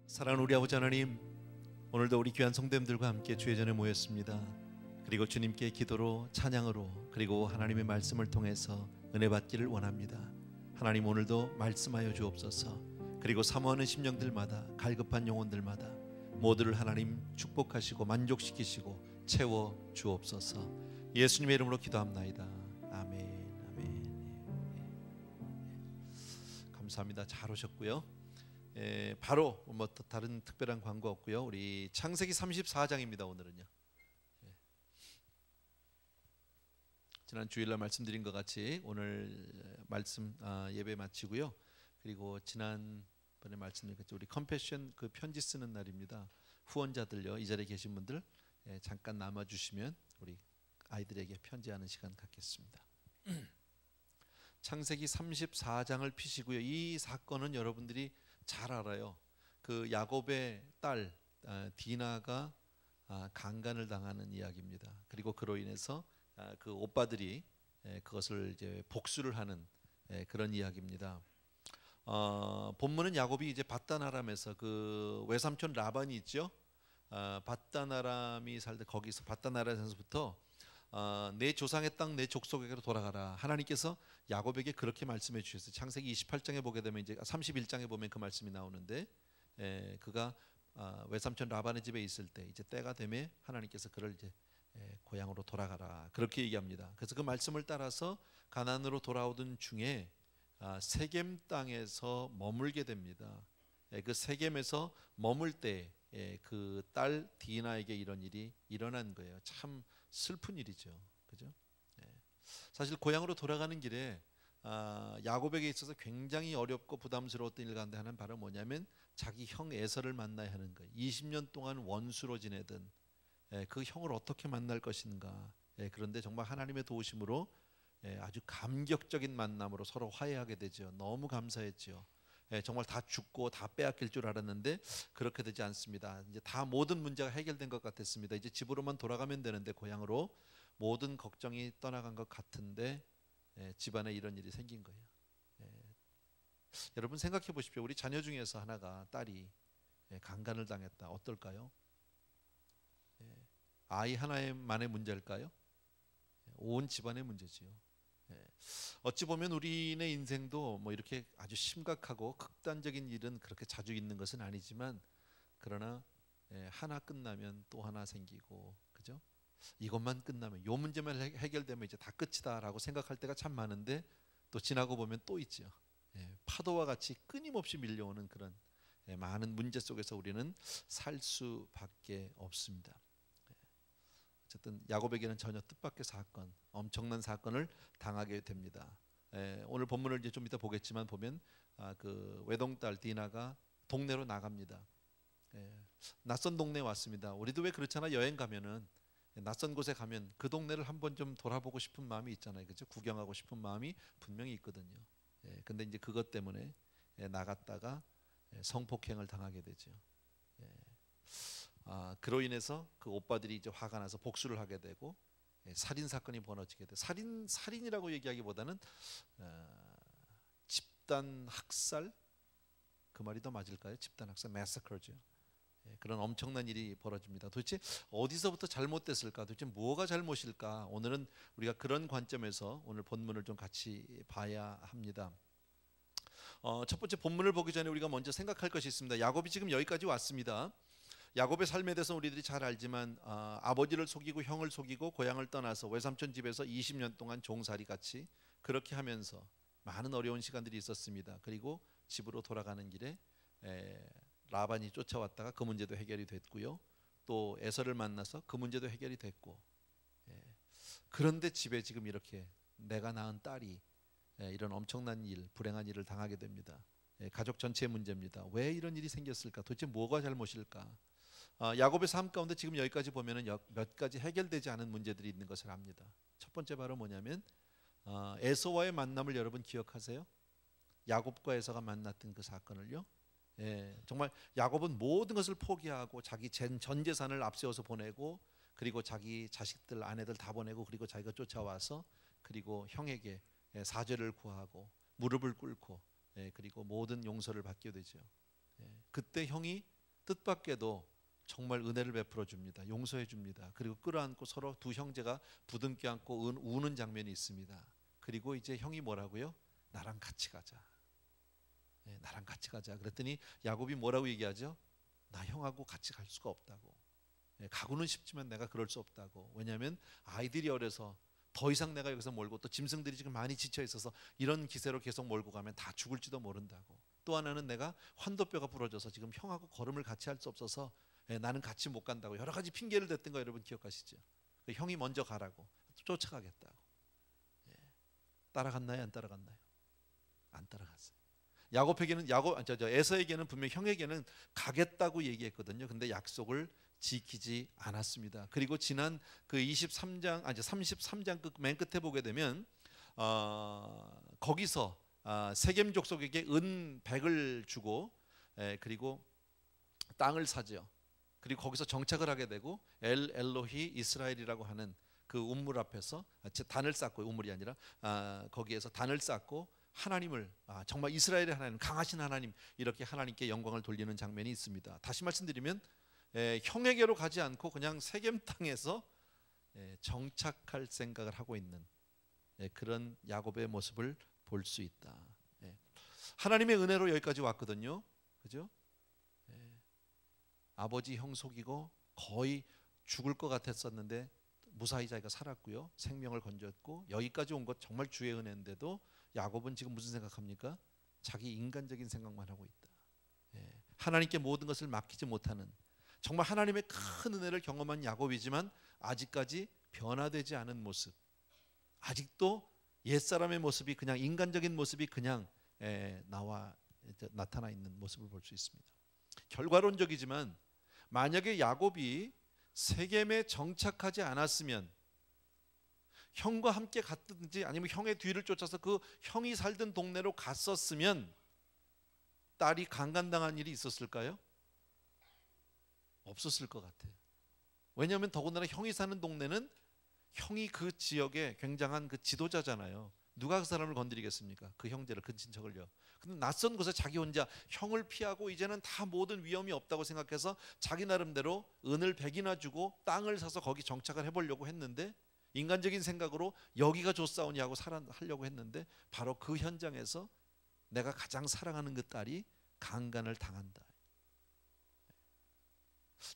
사랑하는 우리 아버지 하나님, 오늘도 우리 귀한 성도님들과 함께 주의 전에 모였습니다. 그리고 주님께 기도로, 찬양으로, 그리고 하나님의 말씀을 통해서 은혜 받기를 원합니다. 하나님, 오늘도 말씀하여 주옵소서. 그리고 사모하는 심령들마다, 갈급한 영혼들마다 모두를 하나님 축복하시고 만족시키시고 채워 주옵소서. 예수님의 이름으로 기도합나이다. 아멘. 감사합니다. 잘 오셨고요. 바로 뭐 다른 특별한 광고 없고요. 우리 창세기 34장입니다. 오늘은요. 지난 주일날 말씀드린 것 같이 오늘 말씀 예배 마치고요. 그리고 지난번에 말씀드린 것처럼 우리 컴패션 그 편지 쓰는 날입니다. 후원자들요, 이 자리에 계신 분들 잠깐 남아주시면 우리 아이들에게 편지하는 시간 갖겠습니다. 창세기 34장을 피시고요. 이 사건은 여러분들이 잘 알아요. 그 야곱의 딸 디나가 강간을 당하는 이야기입니다. 그리고 그로 인해서 그 오빠들이 그것을 이제 복수를 하는 그런 이야기입니다. 본문은 야곱이 이제 밧단 아람에서 그 외삼촌 라반이 있죠. 밧단 아람이 살 때 거기서 밧단 아람에서부터 내 조상의 땅 내 족속에게로 돌아가라. 하나님께서 야곱에게 그렇게 말씀해 주셨어요. 창세기 28장에 보게 되면 이제 31장에 보면 그 말씀이 나오는데 그가 외삼촌 라반의 집에 있을 때 이제 때가 되면 하나님께서 그를 이제 고향으로 돌아가라 그렇게 얘기합니다. 그래서 그 말씀을 따라서 가나안으로 돌아오던 중에 세겜 땅에서 머물게 됩니다. 그 세겜에서 머물 때 그 딸 디나에게 이런 일이 일어난 거예요. 참 슬픈 일이죠, 그죠? 사실 고향으로 돌아가는 길에 야곱에게 있어서 굉장히 어렵고 부담스러웠던 일 가운데 하나는 바로 뭐냐면 자기 형 에서를 만나야 하는 거예요. 20년 동안 원수로 지내던 그 형을 어떻게 만날 것인가. 그런데 정말 하나님의 도우심으로 아주 감격적인 만남으로 서로 화해하게 되죠. 너무 감사했죠. 정말 다 죽고 다 빼앗길 줄 알았는데 그렇게 되지 않습니다. 이제 다 모든 문제가 해결된 것 같았습니다. 이제 집으로만 돌아가면 되는데 고향으로 모든 걱정이 떠나간 것 같은데 집안에 이런 일이 생긴 거예요. 여러분 생각해 보십시오. 우리 자녀 중에서 하나가 딸이 강간을 당했다. 어떨까요? 아이 하나만의 문제일까요? 온 집안의 문제지요. 어찌 보면 우리의 인생도 뭐 이렇게 아주 심각하고 극단적인 일은 그렇게 자주 있는 것은 아니지만 그러나 하나 끝나면 또 하나 생기고, 그죠? 이것만 끝나면 요 문제만 해결되면 이제 다 끝이다라고 생각할 때가 참 많은데 또 지나고 보면 또 있죠. 파도와 같이 끊임없이 밀려오는 그런 많은 문제 속에서 우리는 살 수밖에 없습니다. 어쨌든 야곱에게는 전혀 뜻밖의 사건, 엄청난 사건을 당하게 됩니다. 오늘 본문을 이제 좀 이따 보겠지만 보면 그 외동딸 디나가 동네로 나갑니다. 낯선 동네에 왔습니다. 우리도 왜 그렇잖아. 여행 가면은 낯선 곳에 가면 그 동네를 한번 좀 돌아보고 싶은 마음이 있잖아요, 그죠? 구경하고 싶은 마음이 분명히 있거든요. 근데 이제 그것 때문에 나갔다가 성폭행을 당하게 되죠. 그로 인해서 그 오빠들이 이제 화가 나서 복수를 하게 되고 살인 사건이 벌어지게 돼. 살인이라고 얘기하기보다는 집단 학살, 그 말이 더 맞을까요? 집단 학살, massacre죠. 그런 엄청난 일이 벌어집니다. 도대체 어디서부터 잘못됐을까? 도대체 뭐가 잘못일까? 오늘은 우리가 그런 관점에서 오늘 본문을 좀 같이 봐야 합니다. 첫 번째 본문을 보기 전에 우리가 먼저 생각할 것이 있습니다. 야곱이 지금 여기까지 왔습니다. 야곱의 삶에 대해서 우리들이 잘 알지만 아버지를 속이고 형을 속이고 고향을 떠나서 외삼촌 집에서 20년 동안 종살이 같이 그렇게 하면서 많은 어려운 시간들이 있었습니다. 그리고 집으로 돌아가는 길에 라반이 쫓아왔다가 그 문제도 해결이 됐고요. 또 에서를 만나서 그 문제도 해결이 됐고, 그런데 집에 지금 이렇게 내가 낳은 딸이 이런 엄청난 일, 불행한 일을 당하게 됩니다. 가족 전체의 문제입니다. 왜 이런 일이 생겼을까? 도대체 뭐가 잘못일까? 야곱의 삶 가운데 지금 여기까지 보면은 몇 가지 해결되지 않은 문제들이 있는 것을 압니다. 첫 번째 바로 뭐냐면 에서와의 만남을 여러분 기억하세요? 야곱과 에서가 만났던 그 사건을요. 정말 야곱은 모든 것을 포기하고 자기 전 재산을 앞세워서 보내고, 그리고 자기 자식들 아내들 다 보내고, 그리고 자기가 쫓아와서 그리고 형에게 사죄를 구하고 무릎을 꿇고 그리고 모든 용서를 받게 되죠. 그때 형이 뜻밖에도 정말 은혜를 베풀어 줍니다. 용서해 줍니다. 그리고 끌어안고 서로 두 형제가 부둥켜 안고 우는 장면이 있습니다. 그리고 이제 형이 뭐라고요? 나랑 같이 가자. 나랑 같이 가자. 그랬더니 야곱이 뭐라고 얘기하죠? 나 형하고 같이 갈 수가 없다고. 가고는 싶지만 내가 그럴 수 없다고. 왜냐하면 아이들이 어려서 더 이상 내가 여기서 몰고, 또 짐승들이 지금 많이 지쳐 있어서 이런 기세로 계속 몰고 가면 다 죽을지도 모른다고. 또 하나는 내가 환도뼈가 부러져서 지금 형하고 걸음을 같이 할 수 없어서 나는 같이 못 간다고. 여러 가지 핑계를 댔던 거 여러분 기억하시죠? 형이 먼저 가라고 쫓아가겠다고. 따라갔나요? 안 따라갔나요? 안 따라갔어요. 에서에게는 분명 형에게는 가겠다고 얘기했거든요. 근데 약속을 지키지 않았습니다. 그리고 지난 그 33장 맨 끝에 보게 되면 거기서 세겜 족속에게 은 100을 주고 그리고 땅을 사죠. 그리고 거기서 정착을 하게 되고 엘로히 이스라엘이라고 하는 그 우물 앞에서 단을 쌓고, 우물이 아니라 거기에서 단을 쌓고 하나님을, 정말 이스라엘의 하나님, 강하신 하나님, 이렇게 하나님께 영광을 돌리는 장면이 있습니다. 다시 말씀드리면 형에게로 가지 않고 그냥 세겜 땅에서 정착할 생각을 하고 있는 그런 야곱의 모습을 볼 수 있다. 하나님의 은혜로 여기까지 왔거든요. 그죠? 아버지 형 속이고 거의 죽을 것 같았었는데 무사히 자기가 살았고요. 생명을 건졌고 여기까지 온 것 정말 주의 은혜인데도 야곱은 지금 무슨 생각합니까? 자기 인간적인 생각만 하고 있다. 하나님께 모든 것을 맡기지 못하는, 정말 하나님의 큰 은혜를 경험한 야곱이지만 아직까지 변화되지 않은 모습, 아직도 옛사람의 모습이, 그냥 인간적인 모습이 그냥 나타나 있는 모습을 볼 수 있습니다. 결과론적이지만 만약에 야곱이 세겜에 정착하지 않았으면, 형과 함께 갔든지 아니면 형의 뒤를 쫓아서 그 형이 살던 동네로 갔었으면 딸이 강간당한 일이 있었을까요? 없었을 것 같아요. 왜냐하면 더군다나 형이 사는 동네는 형이 그 지역의 굉장한 그 지도자잖아요. 누가 그 사람을 건드리겠습니까? 그 형제를, 그 친척을요. 근데 낯선 곳에 자기 혼자 형을 피하고 이제는 다 모든 위험이 없다고 생각해서 자기 나름대로 은을 100이나 주고 땅을 사서 거기 정착을 해보려고 했는데, 인간적인 생각으로 여기가 좋사오니 하고 하려고 했는데 바로 그 현장에서 내가 가장 사랑하는 그 딸이 강간을 당한다.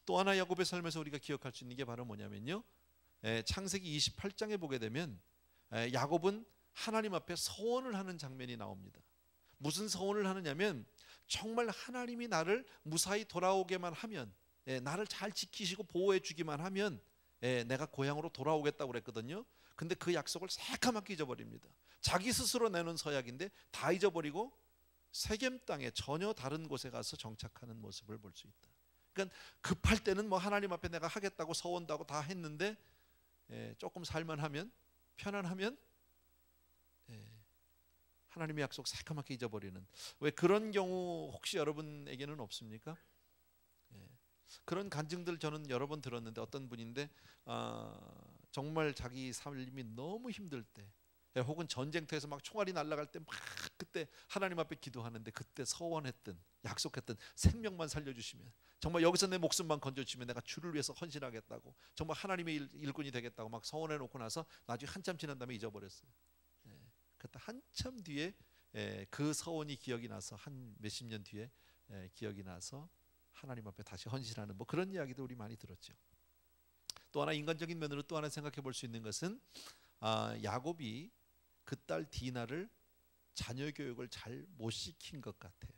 또 하나 야곱의 삶에서 우리가 기억할 수 있는 게 바로 뭐냐면요, 창세기 28장에 보게 되면 야곱은 하나님 앞에 서원을 하는 장면이 나옵니다. 무슨 서원을 하느냐면, 정말 하나님이 나를 무사히 돌아오게만 하면, 나를 잘 지키시고 보호해 주기만 하면 내가 고향으로 돌아오겠다고 그랬거든요. 근데 그 약속을 새카맣게 잊어버립니다. 자기 스스로 내놓은 서약인데 다 잊어버리고 세겜 땅에 전혀 다른 곳에 가서 정착하는 모습을 볼 수 있다. 그러니까 급할 때는 뭐 하나님 앞에 내가 하겠다고 서원도 하고 다 했는데 조금 살만하면, 편안하면 하나님의 약속 새카맣게 잊어버리는, 왜 그런 경우 혹시 여러분에게는 없습니까? 그런 간증들 저는 여러 번 들었는데, 어떤 분인데 정말 자기 삶이 너무 힘들 때, 혹은 전쟁터에서 막 총알이 날아갈 때 막 그때 하나님 앞에 기도하는데, 그때 서원했던, 약속했던 생명만 살려주시면, 정말 여기서 내 목숨만 건져주시면 내가 주를 위해서 헌신하겠다고, 정말 하나님의 일꾼이 되겠다고 막 서원해놓고 나서 나중에 한참 지난 다음에 잊어버렸어요. 그때 한참 뒤에 그 서원이 기억이 나서, 한 몇십 년 뒤에 기억이 나서 하나님 앞에 다시 헌신하는, 뭐 그런 이야기도 우리 많이 들었죠. 또 하나 인간적인 면으로 또 하나 생각해 볼 수 있는 것은 야곱이 그 딸 디나를 자녀 교육을 잘 못 시킨 것 같아요.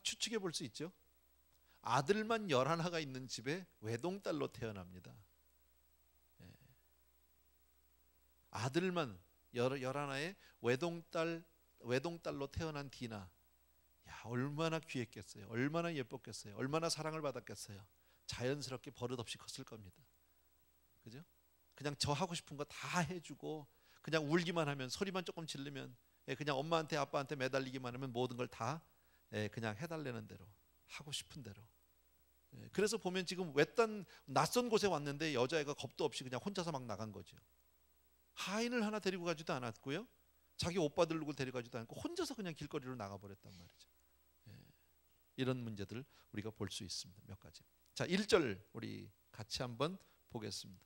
추측해 볼 수 있죠. 아들만 11가 있는 집에 외동딸로 태어납니다. 아들만 11의 외동딸로 태어난 디나, 얼마나 귀했겠어요. 얼마나 예뻤겠어요. 얼마나 사랑을 받았겠어요. 자연스럽게 버릇없이 컸을 겁니다. 그죠? 그냥 저 하고 싶은 거 다 해주고, 그냥 울기만 하면, 소리만 조금 지르면, 그냥 엄마한테 아빠한테 매달리기만 하면 모든 걸 다 그냥 해달라는 대로, 하고 싶은 대로. 그래서 보면 지금 외딴 낯선 곳에 왔는데 여자애가 겁도 없이 그냥 혼자서 막 나간 거죠. 하인을 하나 데리고 가지도 않았고요, 자기 오빠들 누구 데려가지도 않고 혼자서 그냥 길거리로 나가버렸단 말이죠. 이런 문제들을 우리가 볼 수 있습니다. 몇 가지. 자, 1절 우리 같이 한번 보겠습니다.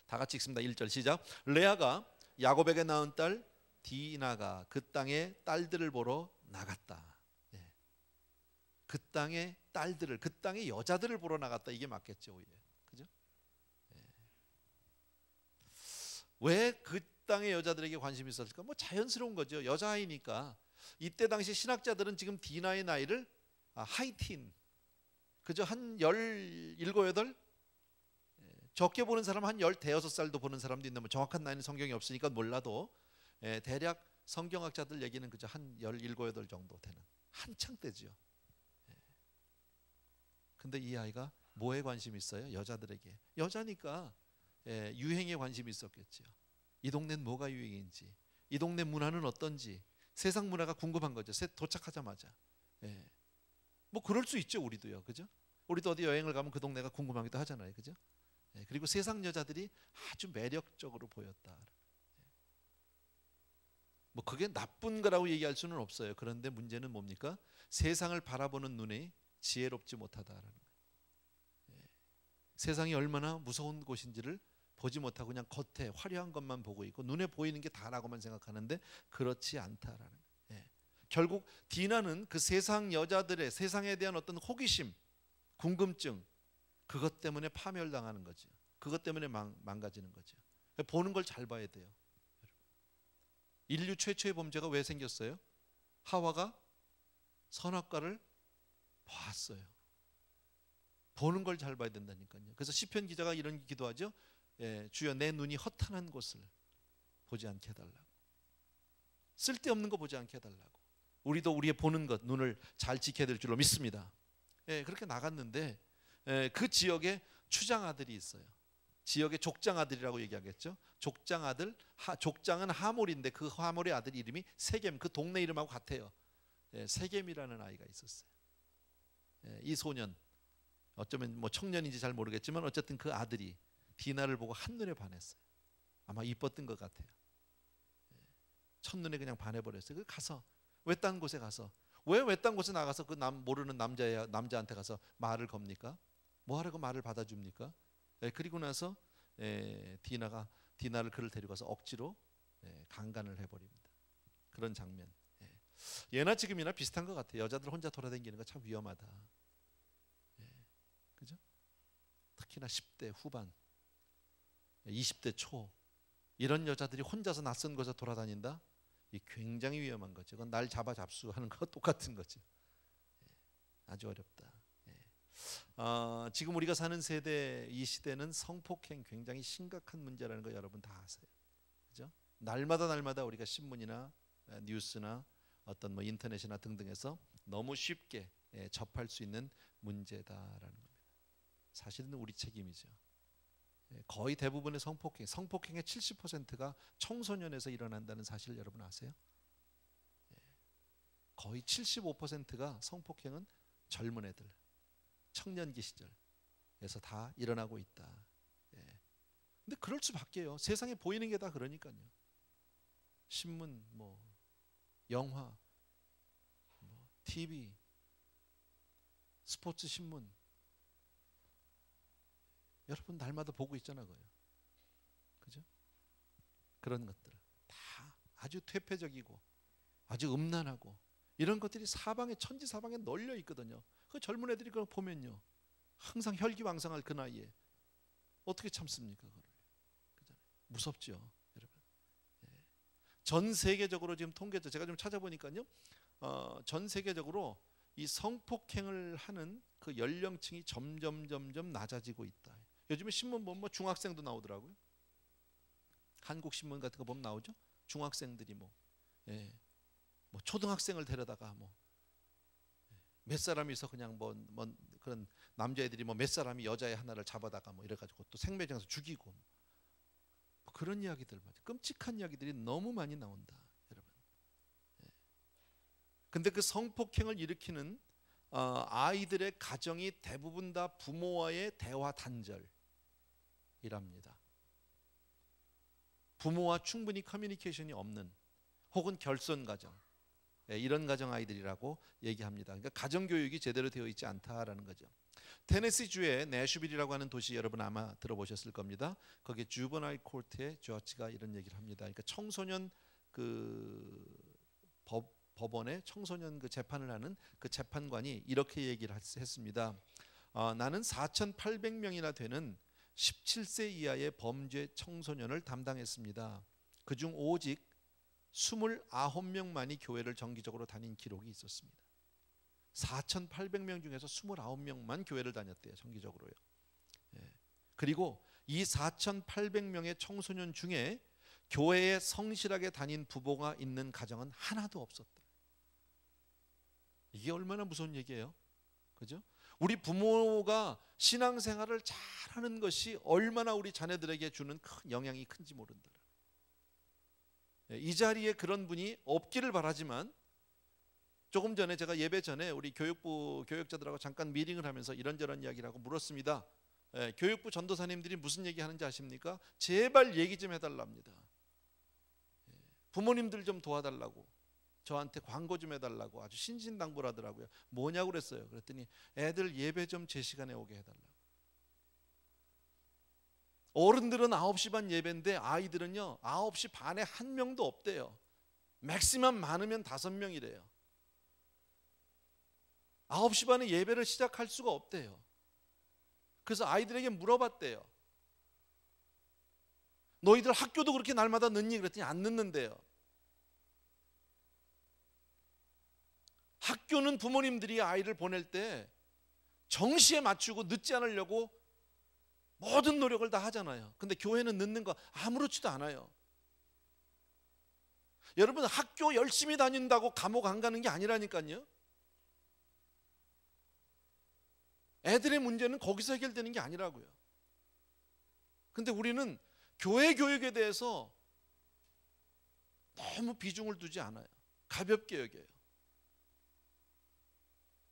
다 같이 읽습니다. 1절 시작. 레아가 야곱에게 낳은 딸 디나가 그 땅에 딸들을 보러 나갔다. 그 땅의 딸들을, 그 땅의 여자들을 보러 나갔다. 이게 맞겠죠, 오히려. 그죠? 왜 그 땅의 여자들에게 관심이 있었을까? 뭐 자연스러운 거죠. 여자아이니까. 이때 당시 신학자들은 지금 디나의 나이를 하이틴, 그죠? 한 17, 8? 적게 보는 사람 한 15살도 보는 사람도 있는데 뭐 정확한 나이는 성경이 없으니까 몰라도 대략 성경학자들 얘기는 그저 한 17, 8 정도 되는 한창 때죠. 근데 이 아이가 뭐에 관심이 있어요? 여자들에게. 여자니까 유행에 관심이 있었겠죠. 이 동네는 뭐가 유행인지, 이 동네 문화는 어떤지, 세상 문화가 궁금한 거죠. 도착하자마자. 뭐 그럴 수 있죠, 우리도요, 그죠? 우리도 어디 여행을 가면 그 동네가 궁금하기도 하잖아요, 그죠? 그리고 세상 여자들이 아주 매력적으로 보였다. 뭐 그게 나쁜 거라고 얘기할 수는 없어요. 그런데 문제는 뭡니까? 세상을 바라보는 눈이 지혜롭지 못하다라는 거예요. 세상이 얼마나 무서운 곳인지를 보지 못하고 그냥 겉에 화려한 것만 보고 있고 눈에 보이는 게 다라고만 생각하는데 그렇지 않다라는 거예요. 결국 디나는 그 세상 여자들의 세상에 대한 어떤 호기심, 궁금증, 그것 때문에 파멸당하는 거죠. 그것 때문에 망가지는 거죠. 보는 걸 잘 봐야 돼요. 인류 최초의 범죄가 왜 생겼어요? 하와가 선악과를 봤어요. 보는 걸 잘 봐야 된다니까요. 그래서 시편 기자가 이런 기도하죠. 주여 내 눈이 허탄한 곳을 보지 않게 해달라고. 쓸데없는 거 보지 않게 해달라고. 우리도 우리의 보는 것, 눈을 잘 지켜야 될 줄로 믿습니다. 그렇게 나갔는데 그 지역에 추장 아들이 있어요. 지역의 족장 아들이라고 얘기하겠죠. 족장 아들, 족장은 하몰인데 그 하몰의 아들 이름이 세겜, 그 동네 이름하고 같아요. 세겜이라는 아이가 있었어요. 이 소년, 어쩌면 뭐 청년인지 잘 모르겠지만 어쨌든 그 아들이 디나를 보고 한눈에 반했어요. 아마 이뻤던 것 같아요. 첫눈에 그냥 반해버렸어요. 그 가서 외딴 곳에 가서 왜 외딴 곳에 나가서 그 모르는 남자한테 가서 말을 겁니까? 뭐 하라고 말을 받아줍니까? 그리고 나서 디나를 그를 데리고 가서 억지로 강간을 해버립니다. 그런 장면. 예나 지금이나 비슷한 것 같아요. 여자들 혼자 돌아다니는 거 참 위험하다. 그죠? 특히나 10대 후반, 20대 초 이런 여자들이 혼자서 낯선 곳에 돌아다닌다? 이 굉장히 위험한 거죠. 그건 날 잡수하는 거 똑같은 거죠. 아주 어렵다. 지금 우리가 사는 세대, 이 시대는 성폭행 굉장히 심각한 문제라는 거 여러분 다 아세요. 그죠? 날마다 우리가 신문이나 뉴스나 어떤 뭐 인터넷이나 등등에서 너무 쉽게 접할 수 있는 문제다라는 겁니다. 사실은 우리 책임이죠. 거의 대부분의 성폭행의 70%가 청소년에서 일어난다는 사실 여러분 아세요? 거의 75%가 성폭행은 젊은 애들, 청년기 시절에서 다 일어나고 있다. 근데 그럴 수밖에요. 세상에 보이는 게 다 그러니까요. 신문, 뭐 영화, 뭐 TV, 스포츠 신문, 여러분 날마다 보고 있잖아요. 그죠? 그런 것들 다 아주 퇴폐적이고 아주 음란하고 이런 것들이 사방에 천지사방에 널려 있거든요. 그 젊은 애들이 그걸 보면요 항상 혈기왕성할 그 나이에 어떻게 참습니까? 그걸. 무섭죠, 여러분. 전 세계적으로 지금 통계죠. 제가 좀 찾아보니까요, 전 세계적으로 이 성폭행을 하는 그 연령층이 점점 낮아지고 있다. 요즘에 신문 보면 뭐 중학생도 나오더라고요. 한국 신문 같은 거 보면 나오죠. 중학생들이 뭐 초등학생을 데려다가 뭐 몇 사람이 있어 그냥 뭐 그런 남자애들이 뭐 몇 사람이 여자애 하나를 잡아다가 뭐 이래가지고 또 생매장에서 죽이고 뭐 그런 이야기들 맞아. 끔찍한 이야기들이 너무 많이 나온다, 여러분. 근데 그 성폭행을 일으키는 아이들의 가정이 대부분 다 부모와의 대화 단절이랍니다. 부모와 충분히 커뮤니케이션이 없는 혹은 결손 가정, 이런 가정 아이들이라고 얘기합니다. 그러니까 가정 교육이 제대로 되어 있지 않다라는 거죠. 테네시주의 내슈빌이라고 하는 도시 여러분 아마 들어보셨을 겁니다. 거기에 주버나일 코트의 저지가 이런 얘기를 합니다. 그러니까 청소년 법원에 청소년 재판을 하는 그 재판관이 이렇게 얘기를 했습니다. 나는 4,800명이나 되는 17세 이하의 범죄 청소년을 담당했습니다. 그중 오직 29명만이 교회를 정기적으로 다닌 기록이 있었습니다. 4,800명 중에서 29명만 교회를 다녔대요. 정기적으로요. 그리고 이 4,800명의 청소년 중에 교회에 성실하게 다닌 부모가 있는 가정은 하나도 없었다. 이게 얼마나 무서운 얘기예요. 그죠? 우리 부모가 신앙생활을 잘하는 것이 얼마나 우리 자녀들에게 주는 큰 영향이 큰지 모른다. 이 자리에 그런 분이 없기를 바라지만, 조금 전에 제가 예배 전에 우리 교육부 교육자들하고 잠깐 미팅을 하면서 이런저런 이야기를 하고 물었습니다. 교육부 전도사님들이 무슨 얘기 하는지 아십니까? 제발 얘기 좀 해달랍니다. 부모님들 좀 도와달라고, 저한테 광고 좀 해달라고 아주 신신당부를 하더라고요. 뭐냐고 그랬어요. 그랬더니 애들 예배 좀 제 시간에 오게 해달라고. 어른들은 9시 반 예배인데 아이들은요 9시 반에 한 명도 없대요. 맥시멈 많으면 5명이래요. 9시 반에 예배를 시작할 수가 없대요. 그래서 아이들에게 물어봤대요. 너희들 학교도 그렇게 날마다 늦니? 그랬더니 안 늦는데요. 학교는 부모님들이 아이를 보낼 때 정시에 맞추고 늦지 않으려고 모든 노력을 다 하잖아요. 근데 교회는 늦는 거 아무렇지도 않아요. 여러분, 학교 열심히 다닌다고 감옥 안 가는 게 아니라니까요. 애들의 문제는 거기서 해결되는 게 아니라고요. 근데 우리는 교회 교육에 대해서 너무 비중을 두지 않아요. 가볍게 여겨요.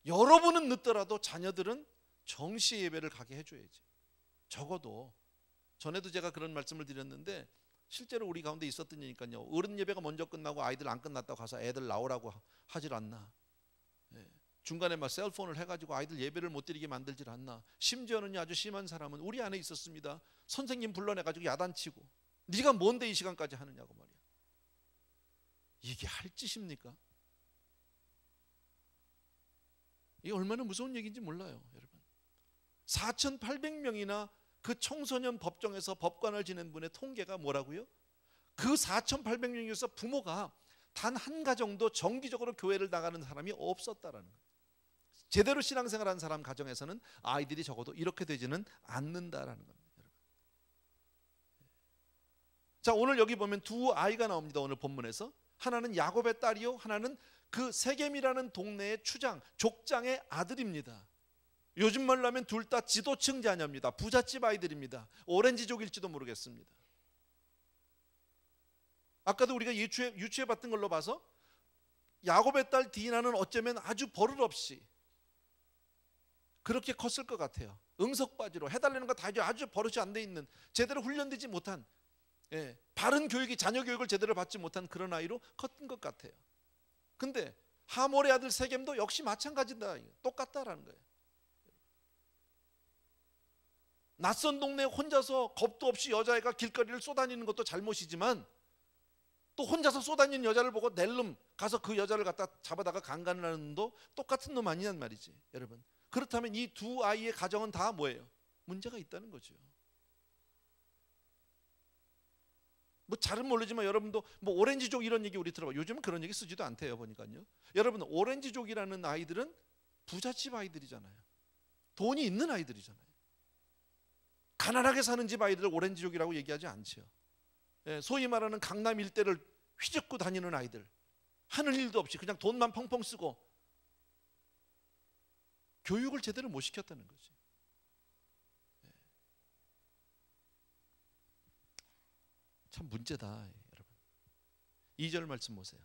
여러분은 늦더라도 자녀들은 정시 예배를 가게 해줘야지. 적어도 전에도 제가 그런 말씀을 드렸는데 실제로 우리 가운데 있었던 일이니까요. 어른 예배가 먼저 끝나고 아이들 안 끝났다고 가서 애들 나오라고 하질 않나. 중간에 막 셀폰을 해가지고 아이들 예배를 못 드리게 만들질 않나. 심지어는 아주 심한 사람은 우리 안에 있었습니다. 선생님 불러내가지고 야단치고 네가 뭔데 이 시간까지 하느냐고 말이야. 이게 할 짓입니까? 이게 얼마나 무서운 얘기인지 몰라요, 여러분. 4,800명이나 그 청소년 법정에서 법관을 지낸 분의 통계가 뭐라고요? 그 4,800명 중에서 부모가 단 한 가정도 정기적으로 교회를 나가는 사람이 없었다라는 거예요. 제대로 신앙생활한 사람 가정에서는 아이들이 적어도 이렇게 되지는 않는다라는 겁니다, 여러분. 자, 오늘 여기 보면 두 아이가 나옵니다. 오늘 본문에서 하나는 야곱의 딸이요, 하나는 그 세겜이라는 동네의 추장, 족장의 아들입니다. 요즘 말로 하면 둘 다 지도층 자녀입니다. 부잣집 아이들입니다. 오렌지족일지도 모르겠습니다. 아까도 우리가 유추해 봤던 걸로 봐서 야곱의 딸 디나는 어쩌면 아주 버릇없이 그렇게 컸을 것 같아요. 응석바지로 해달라는 거 다 아주 버릇이 안 돼 있는, 제대로 훈련되지 못한, 바른 교육이, 자녀 교육을 제대로 받지 못한 그런 아이로 컸던 것 같아요. 근데 하몰의 아들 세겜도 역시 마찬가지다, 똑같다라는 거예요. 낯선 동네에 혼자서 겁도 없이 여자애가 길거리를 쏘다니는 것도 잘못이지만 또 혼자서 쏘다니는 여자를 보고 낼름 가서 그 여자를 갖다 잡아다가 강간을 하는 놈도 똑같은 놈 아니냔 말이지, 여러분. 그렇다면 이 두 아이의 가정은 다 뭐예요? 문제가 있다는 거죠. 뭐 잘은 모르지만 여러분도 뭐 오렌지족 이런 얘기 우리 들어봐. 요즘은 그런 얘기 쓰지도 않대요, 보니까요. 여러분, 오렌지족이라는 아이들은 부잣집 아이들이잖아요. 돈이 있는 아이들이잖아요. 가난하게 사는 집 아이들을 오렌지족이라고 얘기하지 않죠. 소위 말하는 강남 일대를 휘젓고 다니는 아이들, 하는 일도 없이 그냥 돈만 펑펑 쓰고 교육을 제대로 못 시켰다는 거지. 참 문제다, 여러분. 2절 말씀 보세요.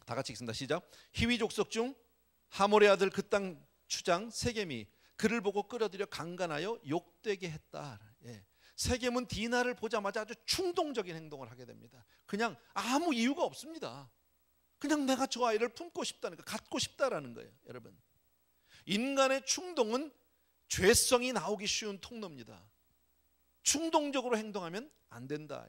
다 같이 읽습니다. 시작. 히위 족속 중 하몰의 아들 그 땅 추장 세겜이 그를 보고 끌어들여 강간하여 욕되게 했다. 세겜은 디나를 보자마자 아주 충동적인 행동을 하게 됩니다. 그냥 아무 이유가 없습니다. 그냥 내가 저 아이를 품고 싶다는 거, 갖고 싶다라는 거예요. 여러분, 인간의 충동은 죄성이 나오기 쉬운 통로입니다. 충동적으로 행동하면 안 된다.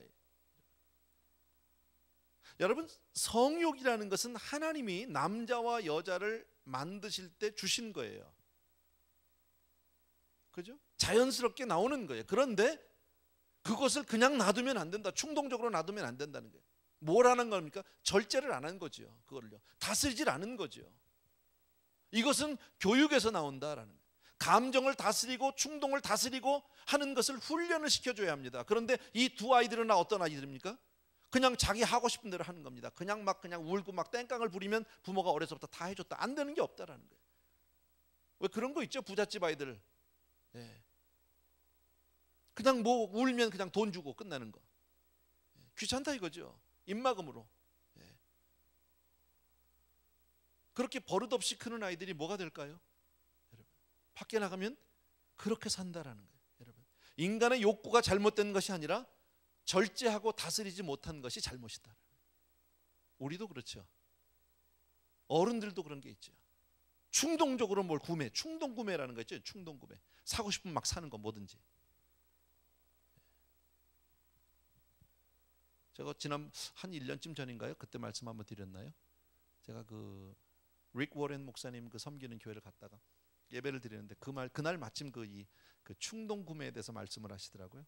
여러분, 성욕이라는 것은 하나님이 남자와 여자를 만드실 때 주신 거예요. 그죠? 자연스럽게 나오는 거예요. 그런데 그것을 그냥 놔두면 안 된다. 충동적으로 놔두면 안 된다는 거예요. 뭘 하는 겁니까? 절제를 안 한 거죠. 그걸요. 다스리질 않은 거죠. 이것은 교육에서 나온다라는 거예요. 감정을 다스리고 충동을 다스리고 하는 것을 훈련을 시켜줘야 합니다. 그런데 이 두 아이들은 어떤 아이들입니까? 그냥 자기 하고 싶은 대로 하는 겁니다. 그냥 울고 막 땡깡을 부리면 부모가 어려서부터 다 해줬다. 안 되는 게 없다라는 거예요. 왜 그런 거 있죠? 부잣집 아이들. 예. 그냥 뭐 울면 그냥 돈 주고 끝나는 거. 귀찮다 이거죠. 입막음으로. 예. 그렇게 버릇없이 크는 아이들이 뭐가 될까요? 여러분, 밖에 나가면 그렇게 산다라는 거예요. 여러분, 인간의 욕구가 잘못된 것이 아니라 절제하고 다스리지 못한 것이 잘못이다. 우리도 그렇죠. 어른들도 그런 게 있죠. 충동적으로 뭘 구매, 충동 구매라는 거 있죠. 충동 구매. 사고 싶으면 막 사는 거 뭐든지. 제가 지난 한 1년쯤 전인가요? 그때 말씀 한번 드렸나요? 제가 릭 워렌 목사님 섬기는 교회를 갔다가 예배를 드리는데 그날 마침 그 충동 구매에 대해서 말씀을 하시더라고요.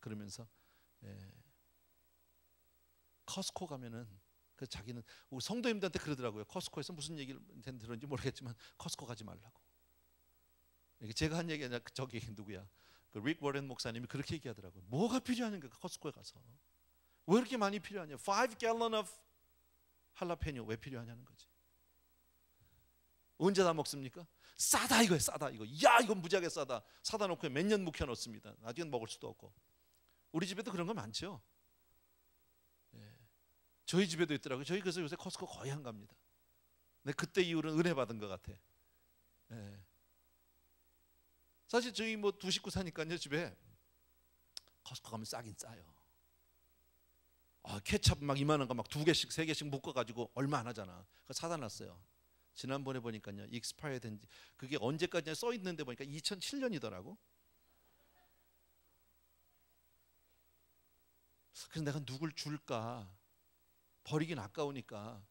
그러면서 커스코 가면은 자기는 우리 성도님들한테 그러더라고요. 커스코에서 무슨 얘기를 들었는지 모르겠지만 커스코 가지 말라고. 이게 제가 한 얘기 아니라 저기 누구야? 릭 워렌 목사님이 그렇게 얘기하더라고요. 뭐가 필요하는가 커스코에 가서. 왜 이렇게 많이 필요하냐? 5 gallon of 할라페뇨 왜 필요하냐는 거지. 언제 다 먹습니까? 싸다 이거예요. 싸다 이거. 야 이건 무지하게 싸다. 사다 놓고 몇 년 묵혀 놓습니다. 나중에 먹을 수도 없고. 우리 집에도 그런 거 많죠. 예. 저희 집에도 있더라고요. 저희 그래서 요새 커스코 거의 안 갑니다. 근데 그때 이후로는 은혜 받은 것 같아. 예. 사실 저희 두 식구 사니까요. 집에 커스코 가면 싸긴 싸요. 케첩 막 이만한 거 막 2개씩 3개씩 묶어가지고 얼마 안 하잖아. 그거 사다 놨어요. 지난번에 보니까요, 익스파이어 된지 그게 언제까지 써 있는데 보니까 2007년이더라고. 그래서 내가 누굴 줄까? 버리긴 아까우니까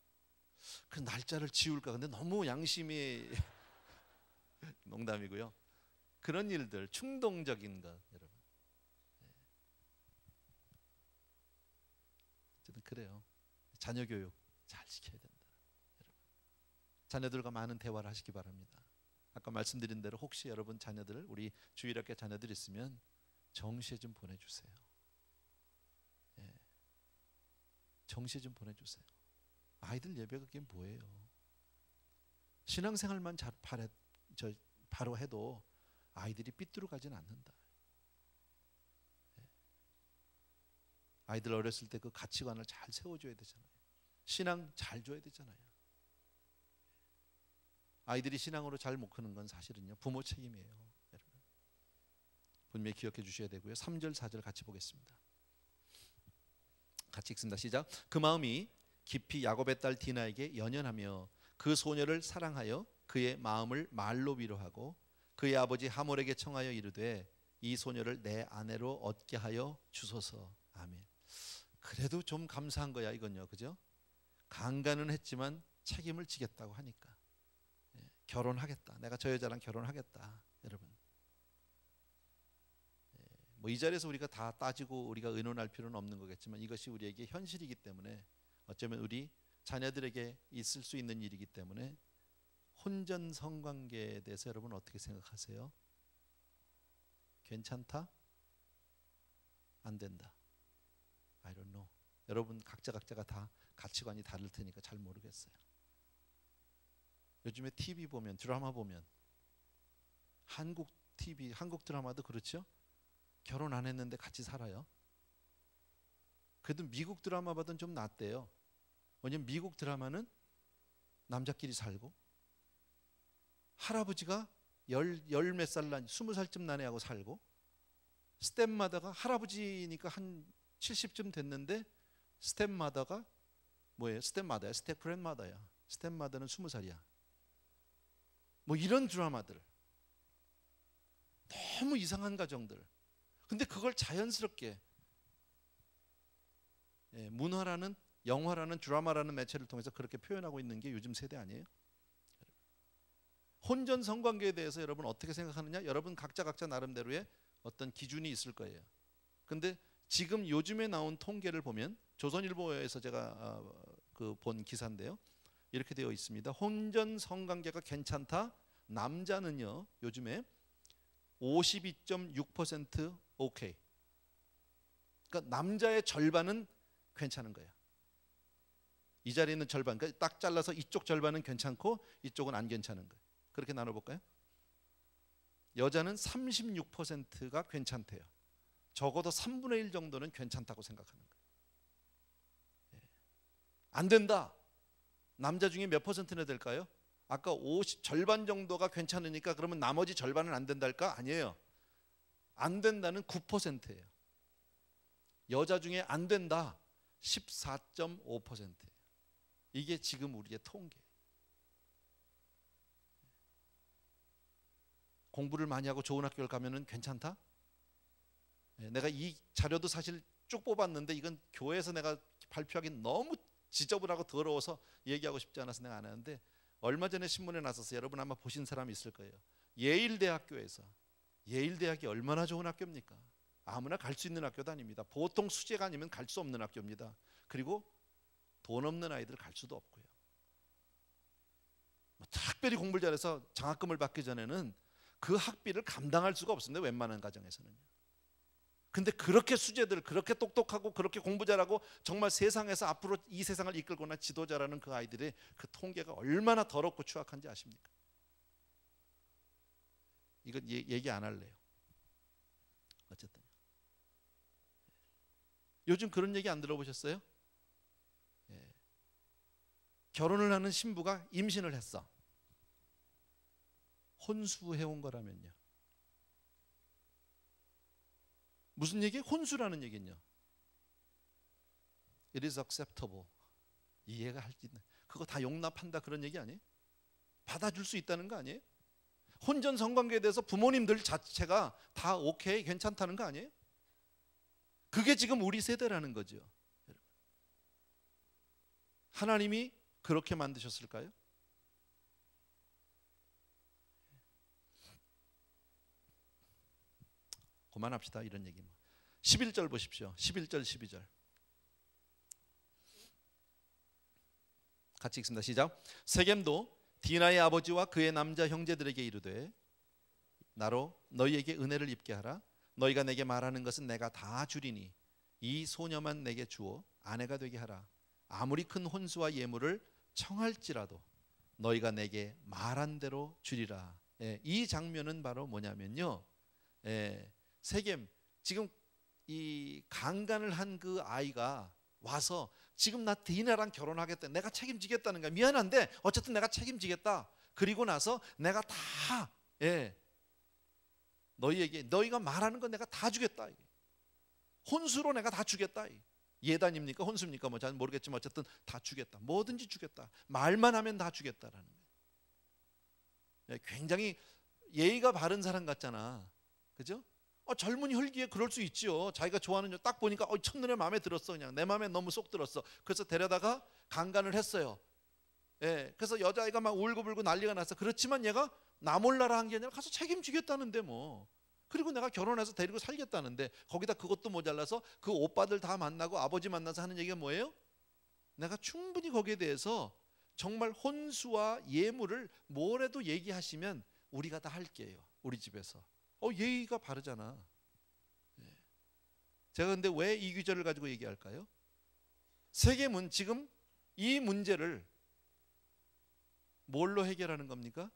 그 날짜를 지울까? 근데 너무 양심이 농담이고요. 그런 일들, 충동적인 것, 여러분. 어쨌든 그래요. 자녀 교육 잘 시켜야 된다. 여러분. 자녀들과 많은 대화를 하시기 바랍니다. 아까 말씀드린 대로 혹시 여러분 자녀들, 우리 주일학교 자녀들 있으면 정시에 좀 보내주세요. 예. 정시에 좀 보내주세요. 아이들 예배가 그게 뭐예요? 신앙생활만 바로 해도 아이들이 삐뚤어 가진 않는다. 예. 아이들 어렸을 때 그 가치관을 잘 세워줘야 되잖아요. 신앙 잘 줘야 되잖아요. 아이들이 신앙으로 잘 못 크는 건 사실은요 부모 책임이에요. 여러분 분명히 기억해 주셔야 되고요. 3절 4절 같이 보겠습니다. 같이 읽습니다. 시작. 그 마음이 깊이 야곱의 딸 디나에게 연연하며 그 소녀를 사랑하여 그의 마음을 말로 위로하고 그의 아버지 하몰에게 청하여 이르되 이 소녀를 내 아내로 얻게 하여 주소서. 아멘. 그래도 좀 감사한 거야 이건요, 그죠? 강간은 했지만 책임을 지겠다고 하니까. 결혼하겠다. 내가 저 여자랑 결혼하겠다. 여러분. 이 자리에서 우리가 다 따지고 우리가 의논할 필요는 없는 거겠지만 이것이 우리에게 현실이기 때문에 어쩌면 우리 자녀들에게 있을 수 있는 일이기 때문에 혼전 성관계에 대해서 여러분 어떻게 생각하세요? 괜찮다? 안 된다? I don't know. 여러분 각자가 다 가치관이 다를 테니까 잘 모르겠어요. 요즘에 TV 보면 드라마 보면 한국 TV, 한국 드라마도 그렇죠? 결혼 안 했는데 같이 살아요. 그래도 미국 드라마보다는 좀 낫대요. 왜냐면 미국 드라마는 남자끼리 살고 할아버지가 열 몇 살 난 20살쯤 난 애하고 살고 스텝마더가 할아버지니까 한 70쯤 됐는데 스텝마더가 뭐예요? 스텝마더야, 스텝그랜마더야. 스텝마더는 20살이야. 뭐 이런 드라마들, 너무 이상한 가정들. 근데 그걸 자연스럽게 문화라는, 영화라는, 드라마라는 매체를 통해서 그렇게 표현하고 있는 게 요즘 세대 아니에요? 혼전 성관계에 대해서 여러분 어떻게 생각하느냐? 여러분 각자 나름대로의 어떤 기준이 있을 거예요. 근데 지금 요즘에 나온 통계를 보면, 조선일보에서 제가 본 기사인데요, 이렇게 되어 있습니다. 혼전 성관계가 괜찮다. 남자는요 요즘에 52.6% 오케이. 그러니까 남자의 절반은 괜찮은 거예요. 이 자리에 있는 절반, 그러니까 딱 잘라서 이쪽 절반은 괜찮고 이쪽은 안 괜찮은 거예요. 그렇게 나눠볼까요? 여자는 36%가 괜찮대요. 적어도 3분의 1 정도는 괜찮다고 생각하는 거예요. 안 된다. 남자 중에 몇 퍼센트나 될까요? 아까 50, 절반 정도가 괜찮으니까 그러면 나머지 절반은 안 된달까? 아니에요. 안 된다는 9%예요. 여자 중에 안 된다 14.5%예요. 이게 지금 우리의 통계. 공부를 많이 하고 좋은 학교를 가면은 괜찮다? 내가 이 자료도 사실 쭉 뽑았는데 이건 교회에서 내가 발표하기 너무 지저분하고 더러워서 얘기하고 싶지 않아서 내가 안 하는데, 얼마 전에 신문에 나서서 여러분 아마 보신 사람이 있을 거예요. 예일대학교에서, 예일대학이 얼마나 좋은 학교입니까? 아무나 갈 수 있는 학교도 아닙니다. 보통 수재가 아니면 갈 수 없는 학교입니다. 그리고 돈 없는 아이들 갈 수도 없고요. 특별히 공부를 잘해서 장학금을 받기 전에는 그 학비를 감당할 수가 없습니다. 웬만한 가정에서는요. 근데 그렇게 수재들, 그렇게 똑똑하고 그렇게 공부 잘하고 정말 세상에서 앞으로 이 세상을 이끌거나 지도자라는 그 아이들의 그 통계가 얼마나 더럽고 추악한지 아십니까? 이건 얘기 안 할래요. 어쨌든 요즘 그런 얘기 안 들어보셨어요? 결혼을 하는 신부가 임신을 했어. 혼수해온 거라면요. 무슨 얘기? 혼수라는 얘기는요. It is acceptable. 이해가 할 수 있는. 그거 다 용납한다 그런 얘기 아니에요? 받아줄 수 있다는 거 아니에요? 혼전 성관계에 대해서 부모님들 자체가 다 오케이, 괜찮다는 거 아니에요? 그게 지금 우리 세대라는 거죠. 하나님이 그렇게 만드셨을까요? 그만합시다 이런 얘기. 11절 보십시오. 11절 12절 같이 읽습니다. 시작. 세겜도 디나의 아버지와 그의 남자 형제들에게 이르되 나로 너희에게 은혜를 입게 하라. 너희가 내게 말하는 것은 내가 다 주리니 이 소녀만 내게 주어 아내가 되게 하라. 아무리 큰 혼수와 예물을 청할지라도 너희가 내게 말한 대로 주리라. 이 장면은 바로 뭐냐면요, 세겜, 지금 이 강간을 한 그 아이가 와서 지금 나 디나랑 결혼하겠다, 내가 책임지겠다는 거야. 미안한데 어쨌든 내가 책임지겠다. 그리고 나서 내가 다 너희에게, 너희가 말하는 건 내가 다 주겠다. 혼수로 내가 다 주겠다. 예단입니까 혼수입니까 뭐 잘 모르겠지만 어쨌든 다 주겠다. 뭐든지 주겠다. 말만 하면 다 주겠다라는 거예요. 굉장히 예의가 바른 사람 같잖아. 그죠? 젊은이 혈기에 그럴 수 있지요. 자기가 좋아하는 딱 보니까 첫눈에 마음에 들었어. 그냥 내 마음에 너무 쏙 들었어. 그래서 데려다가 강간을 했어요. 그래서 여자아이가 막 울고불고 난리가 났어. 그렇지만 얘가 나 몰라라 한 게 아니라 가서 책임지겠다는데 뭐. 그리고 내가 결혼해서 데리고 살겠다는데, 거기다 그것도 모자라서 그 오빠들 다 만나고 아버지 만나서 하는 얘기가 뭐예요? 내가 충분히 거기에 대해서 정말 혼수와 예물을 뭐래도 얘기하시면 우리가 다 할게요. 우리 집에서. 예의가 바르잖아. 제가 근데 왜 이 규절을 가지고 얘기할까요? 세겜은 지금 이 문제를 뭘로 해결하는 겁니까?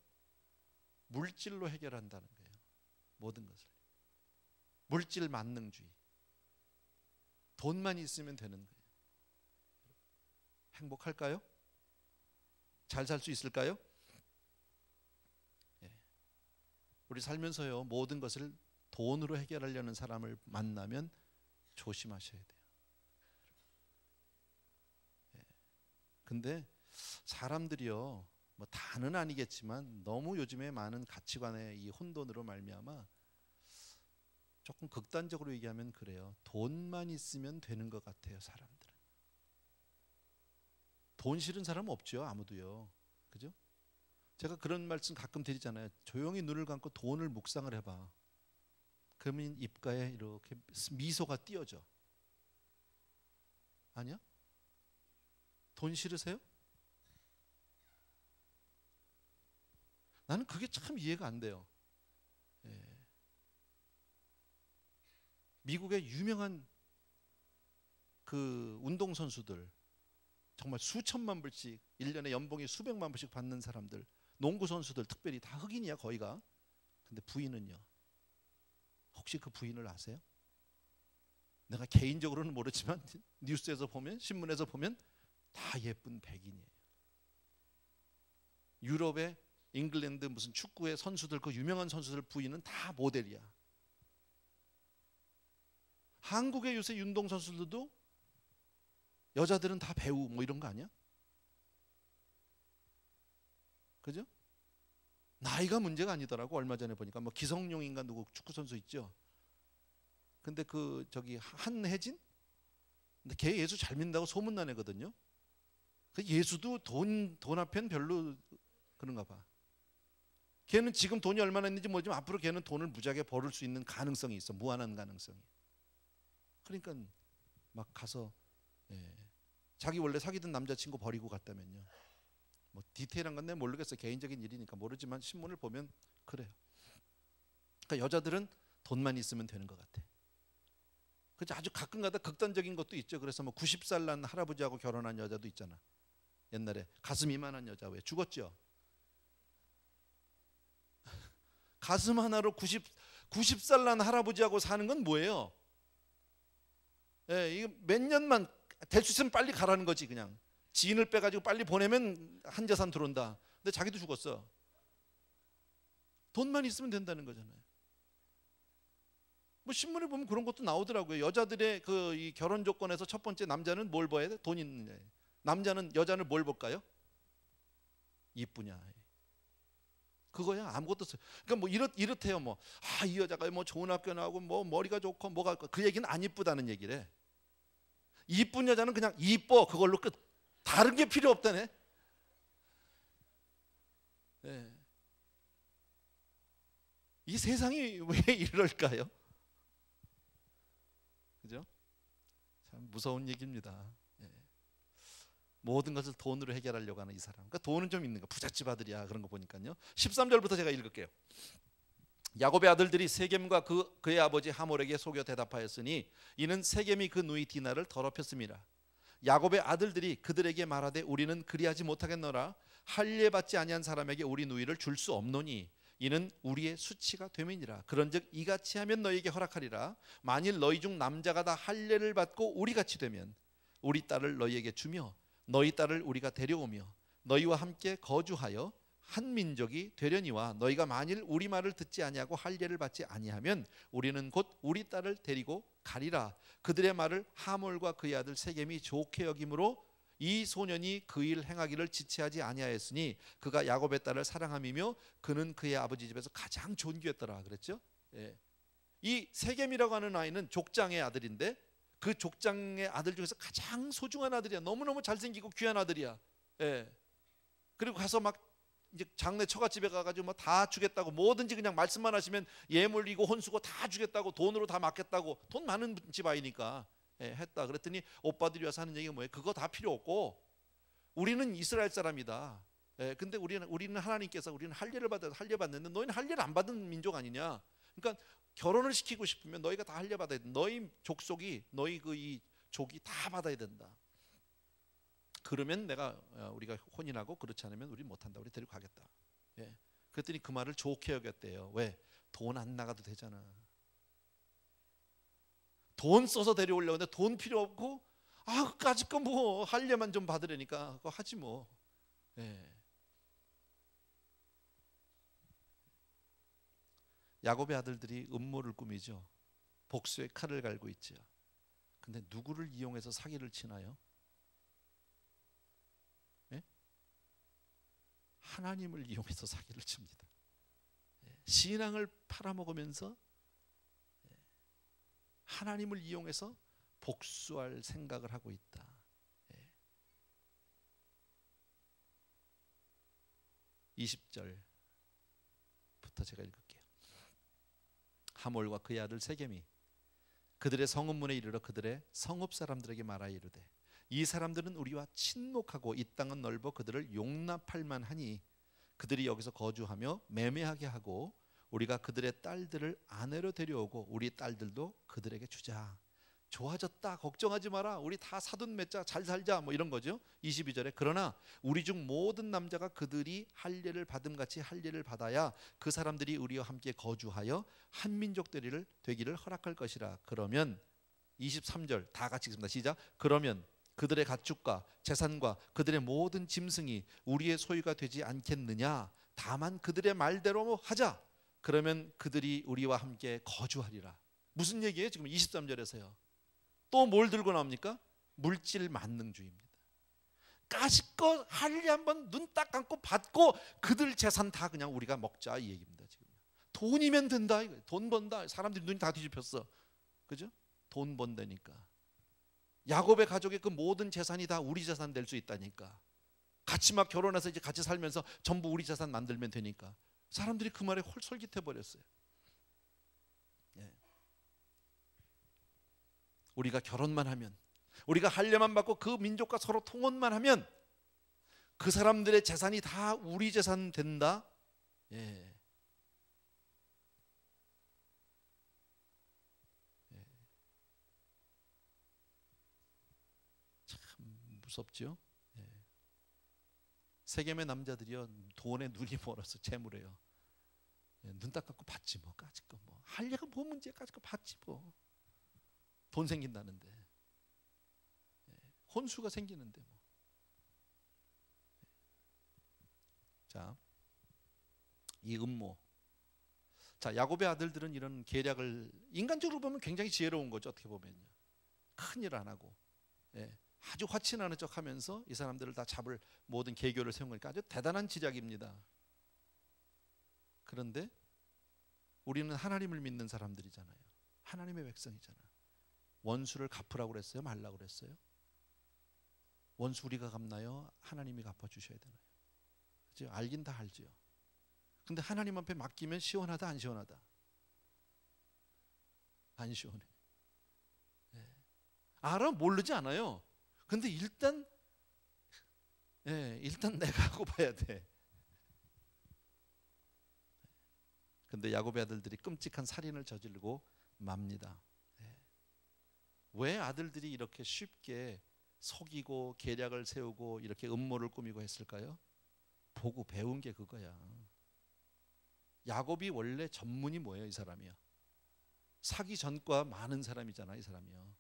물질로 해결한다는 거예요. 모든 것을. 물질 만능주의. 돈만 있으면 되는 거예요. 행복할까요? 잘 살 수 있을까요? 우리 살면서요, 모든 것을 돈으로 해결하려는 사람을 만나면 조심하셔야 돼요. 근데 사람들이요, 뭐 다는 아니겠지만 너무 요즘에 많은 가치관의 이 혼돈으로 말미암아 조금 극단적으로 얘기하면 그래요. 돈만 있으면 되는 것 같아요, 사람들은. 돈 싫은 사람 없죠, 아무도요. 그죠? 제가 그런 말씀 가끔 드리잖아요. 조용히 눈을 감고 돈을 묵상을 해봐. 그러면 입가에 이렇게 미소가 띄어져. 아니야? 돈 싫으세요? 나는 그게 참 이해가 안 돼요. 예. 미국의 유명한 그 운동선수들, 정말 수천만 불씩 1년에 연봉이 수백만 불씩 받는 사람들, 농구 선수들 특별히 다 흑인이야, 거의가. 근데 부인은요, 혹시 그 부인을 아세요? 내가 개인적으로는 모르지만 뉴스에서 보면, 신문에서 보면 다 예쁜 백인이에요. 유럽의 잉글랜드 무슨 축구의 선수들, 그 유명한 선수들 부인은 다 모델이야. 한국의 요새 운동 선수들도 여자들은 다 배우 뭐 이런 거 아니야? 그죠? 나이가 문제가 아니더라고. 얼마 전에 보니까 뭐 기성용인가 누구 축구 선수 있죠. 근데 그 저기 한혜진? 근데 걔 예수 잘 믿는다고 소문난 애거든요. 그 예수도 돈 앞엔 별로 그런가 봐. 걔는 지금 돈이 얼마나 있는지 모르지만 앞으로 걔는 돈을 무지하게 벌을 수 있는 가능성이 있어. 무한한 가능성이. 그러니까 막 가서 자기 원래 사귀던 남자친구 버리고 갔다면요. 뭐 디테일한 건 내가 모르겠어. 개인적인 일이니까 모르지만 신문을 보면 그래요. 그러니까 여자들은 돈만 있으면 되는 것 같아. 그래서 아주 가끔가다 극단적인 것도 있죠. 그래서 뭐 90살 난 할아버지하고 결혼한 여자도 있잖아. 옛날에 가슴 이만한 여자 왜 죽었죠? 가슴 하나로 90살 난 할아버지하고 사는 건 뭐예요? 이거 몇 년만 될 수 있으면 빨리 가라는 거지. 그냥 지인을 빼가지고 빨리 보내면 한재산 들어온다. 근데 자기도 죽었어. 돈만 있으면 된다는 거잖아요. 뭐 신문에 보면 그런 것도 나오더라고요. 여자들의 그 이 결혼 조건에서 첫 번째, 남자는 뭘 봐야 돼? 돈 있는 애. 남자는 여자는 뭘 볼까요? 이쁘냐. 그거야. 아무것도 없어요. 그러니까 뭐 이렇대요. 뭐 이 여자가 뭐 좋은 학교 나오고 뭐 머리가 좋고 뭐가 그 얘기는 안 이쁘다는 얘기래. 이쁜 여자는 그냥 이뻐, 그걸로 끝. 다른 게 필요 없다네. 네. 이 세상이 왜 이럴까요? 그죠? 참 무서운 얘기입니다. 모든 것을 돈으로 해결하려고 하는 이 사람. 그러니까 돈은 좀 있는 거. 부잣집 아들이야. 그런 거 보니까요. 13절부터 제가 읽을게요. 야곱의 아들들이 세겜과 그의 아버지 하몰에게 속여 대답하였으니 이는 세겜이 그 누이 디나를 더럽혔습니다. 야곱의 아들들이 그들에게 말하되 우리는 그리하지 못하겠노라. 할례 받지 아니한 사람에게 우리 누이를 줄 수 없노니 이는 우리의 수치가 됨이니라. 그런즉 이같이 하면 너희에게 허락하리라. 만일 너희 중 남자가 다 할례를 받고 우리같이 되면 우리 딸을 너희에게 주며 너희 딸을 우리가 데려오며 너희와 함께 거주하여 한 민족이 되려니와 너희가 만일 우리 말을 듣지 아니하고 할례를 받지 아니하면 우리는 곧 우리 딸을 데리고 가리라. 그들의 말을 하몰과 그의 아들 세겜이 좋게 여김으로 이 소년이 그 일 행하기를 지체하지 아니하였으니 그가 야곱의 딸을 사랑함이며 그는 그의 아버지 집에서 가장 존귀했더라. 그랬죠? 이 세겜이라고 하는 아이는 족장의 아들인데 그 족장의 아들 중에서 가장 소중한 아들이야. 너무너무 잘생기고 귀한 아들이야. 그리고 가서 막 이제 장래 처갓집에 가가지고 뭐 다 주겠다고, 뭐든지 그냥 말씀만 하시면 예물이고 혼수고 다 주겠다고, 돈으로 다 맡겠다고, 돈 많은 집 아이니까 했다. 그랬더니 오빠들이 와서 하는 얘기가 뭐예요? 그거 다 필요 없고 우리는 이스라엘 사람이다. 근데 우리는 하나님께서 우리는 할례를 받아서 할례 받는데 너희는 할례를 안 받은 민족 아니냐? 그러니까 결혼을 시키고 싶으면 너희가 다 할례 받아야 돼. 너희 족속이, 너희 그 이 족이 다 받아야 된다. 그러면 우리가 혼인하고, 그렇지 않으면 우리 못한다. 우리 데리고 가겠다. 그랬더니 그 말을 좋게 여겼대요. 왜? 돈 안 나가도 되잖아. 돈 써서 데려오려고 하는데 돈 필요 없고 그까짓 거 뭐 할례만 좀 받으려니까 그거 하지 뭐. 야곱의 아들들이 음모를 꾸미죠. 복수의 칼을 갈고 있죠. 근데 누구를 이용해서 사기를 치나요? 예? 하나님을 이용해서 사기를 칩니다. 신앙을 팔아먹으면서 하나님을 이용해서 복수할 생각을 하고 있다. 20절부터 제가 읽을게요. 하몰과 그의 아들 세겜이 그들의 성읍문에 이르러 그들의 성읍 사람들에게 말하여 이르되 이 사람들은 우리와 친목하고 이 땅은 넓어 그들을 용납할 만하니 그들이 여기서 거주하며 매매하게 하고 우리가 그들의 딸들을 아내로 데려오고 우리 딸들도 그들에게 주자. 좋아졌다, 걱정하지 마라, 우리 다 사돈 맺자, 잘 살자, 뭐 이런 거죠. 22절에 그러나 우리 중 모든 남자가 그들이 할례를 받음같이 할례를 받아야 그 사람들이 우리와 함께 거주하여 한 민족 되기를 허락할 것이라. 그러면 23절 다 같이 읽습니다. 시작. 그러면 그들의 가축과 재산과 그들의 모든 짐승이 우리의 소유가 되지 않겠느냐. 다만 그들의 말대로 하자. 그러면 그들이 우리와 함께 거주하리라. 무슨 얘기예요? 지금 23절에서요. 또 뭘 들고 나옵니까? 물질 만능주의입니다. 까짓거 할례 한번 눈 딱 감고 받고 그들 재산 다 그냥 우리가 먹자 이 얘기입니다. 지금 돈이면 된다. 돈 번다. 사람들이 눈이 다 뒤집혔어. 그죠? 돈 번다니까. 야곱의 가족의 그 모든 재산이 다 우리 재산 될 수 있다니까. 같이 막 결혼해서 이제 같이 살면서 전부 우리 재산 만들면 되니까. 사람들이 그 말에 솔깃해 버렸어요. 예. 우리가 결혼만 하면, 우리가 할례만 받고 그 민족과 서로 통혼만 하면 그 사람들의 재산이 다 우리 재산 된다. 예. 예. 참 무섭죠. 예. 세겜의 남자들이요 돈에 눈이 멀어서 재물해요. 예. 눈 딱 감고 받지 뭐 까짓거 뭐 할례가 뭐 문제야 까짓거 받지 뭐. 돈 생긴다는데, 혼수가 생기는데 뭐. 자, 이 음모. 자, 야곱의 아들들은 이런 계략을 인간적으로 보면 굉장히 지혜로운 거죠. 어떻게 보면요. 큰일 안 하고, 아주 화친하는 척하면서 이 사람들을 다 잡을 모든 계교를 세운 거니까 아주 대단한 지략입니다. 그런데 우리는 하나님을 믿는 사람들이잖아요. 하나님의 백성이잖아요. 원수를 갚으라고 그랬어요? 말라고 그랬어요? 원수 우리가 갚나요? 하나님이 갚아주셔야 되나요? 그죠? 알긴 다 알죠. 근데 하나님 앞에 맡기면 시원하다 안 시원하다? 안 시원해. 알아? 모르지 않아요. 근데 일단 내가 하고 봐야 돼. 근데 야곱의 아들들이 끔찍한 살인을 저지르고 맙니다. 왜 아들들이 이렇게 쉽게 속이고 계략을 세우고 이렇게 음모를 꾸미고 했을까요? 보고 배운 게 그거야. 야곱이 원래 전문이 뭐예요? 이 사람이요. 사기 전과 많은 사람이잖아, 이 사람이요.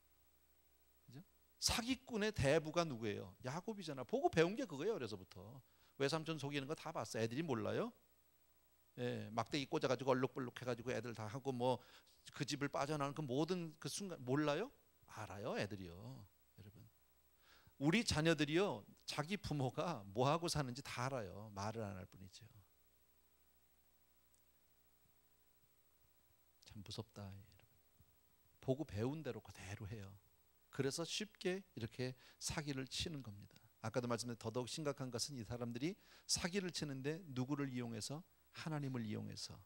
그죠? 사기꾼의 대부가 누구예요? 야곱이잖아. 보고 배운 게 그거예요. 어려서부터. 외삼촌 속이는 거 다 봤어. 애들이 몰라요? 막대기 꽂아가지고 얼룩벌룩 해가지고 애들 다 하고 뭐 그 집을 빠져나오는 그 모든 그 순간 몰라요? 알아요, 애들이요. 여러분, 우리 자녀들이요 자기 부모가 뭐 하고 사는지 다 알아요. 말을 안 할 뿐이죠. 참 무섭다, 여러분. 보고 배운 대로 그대로 해요. 그래서 쉽게 이렇게 사기를 치는 겁니다. 아까도 말씀드린 더더욱 심각한 것은 이 사람들이 사기를 치는데 누구를 이용해서? 하나님을 이용해서.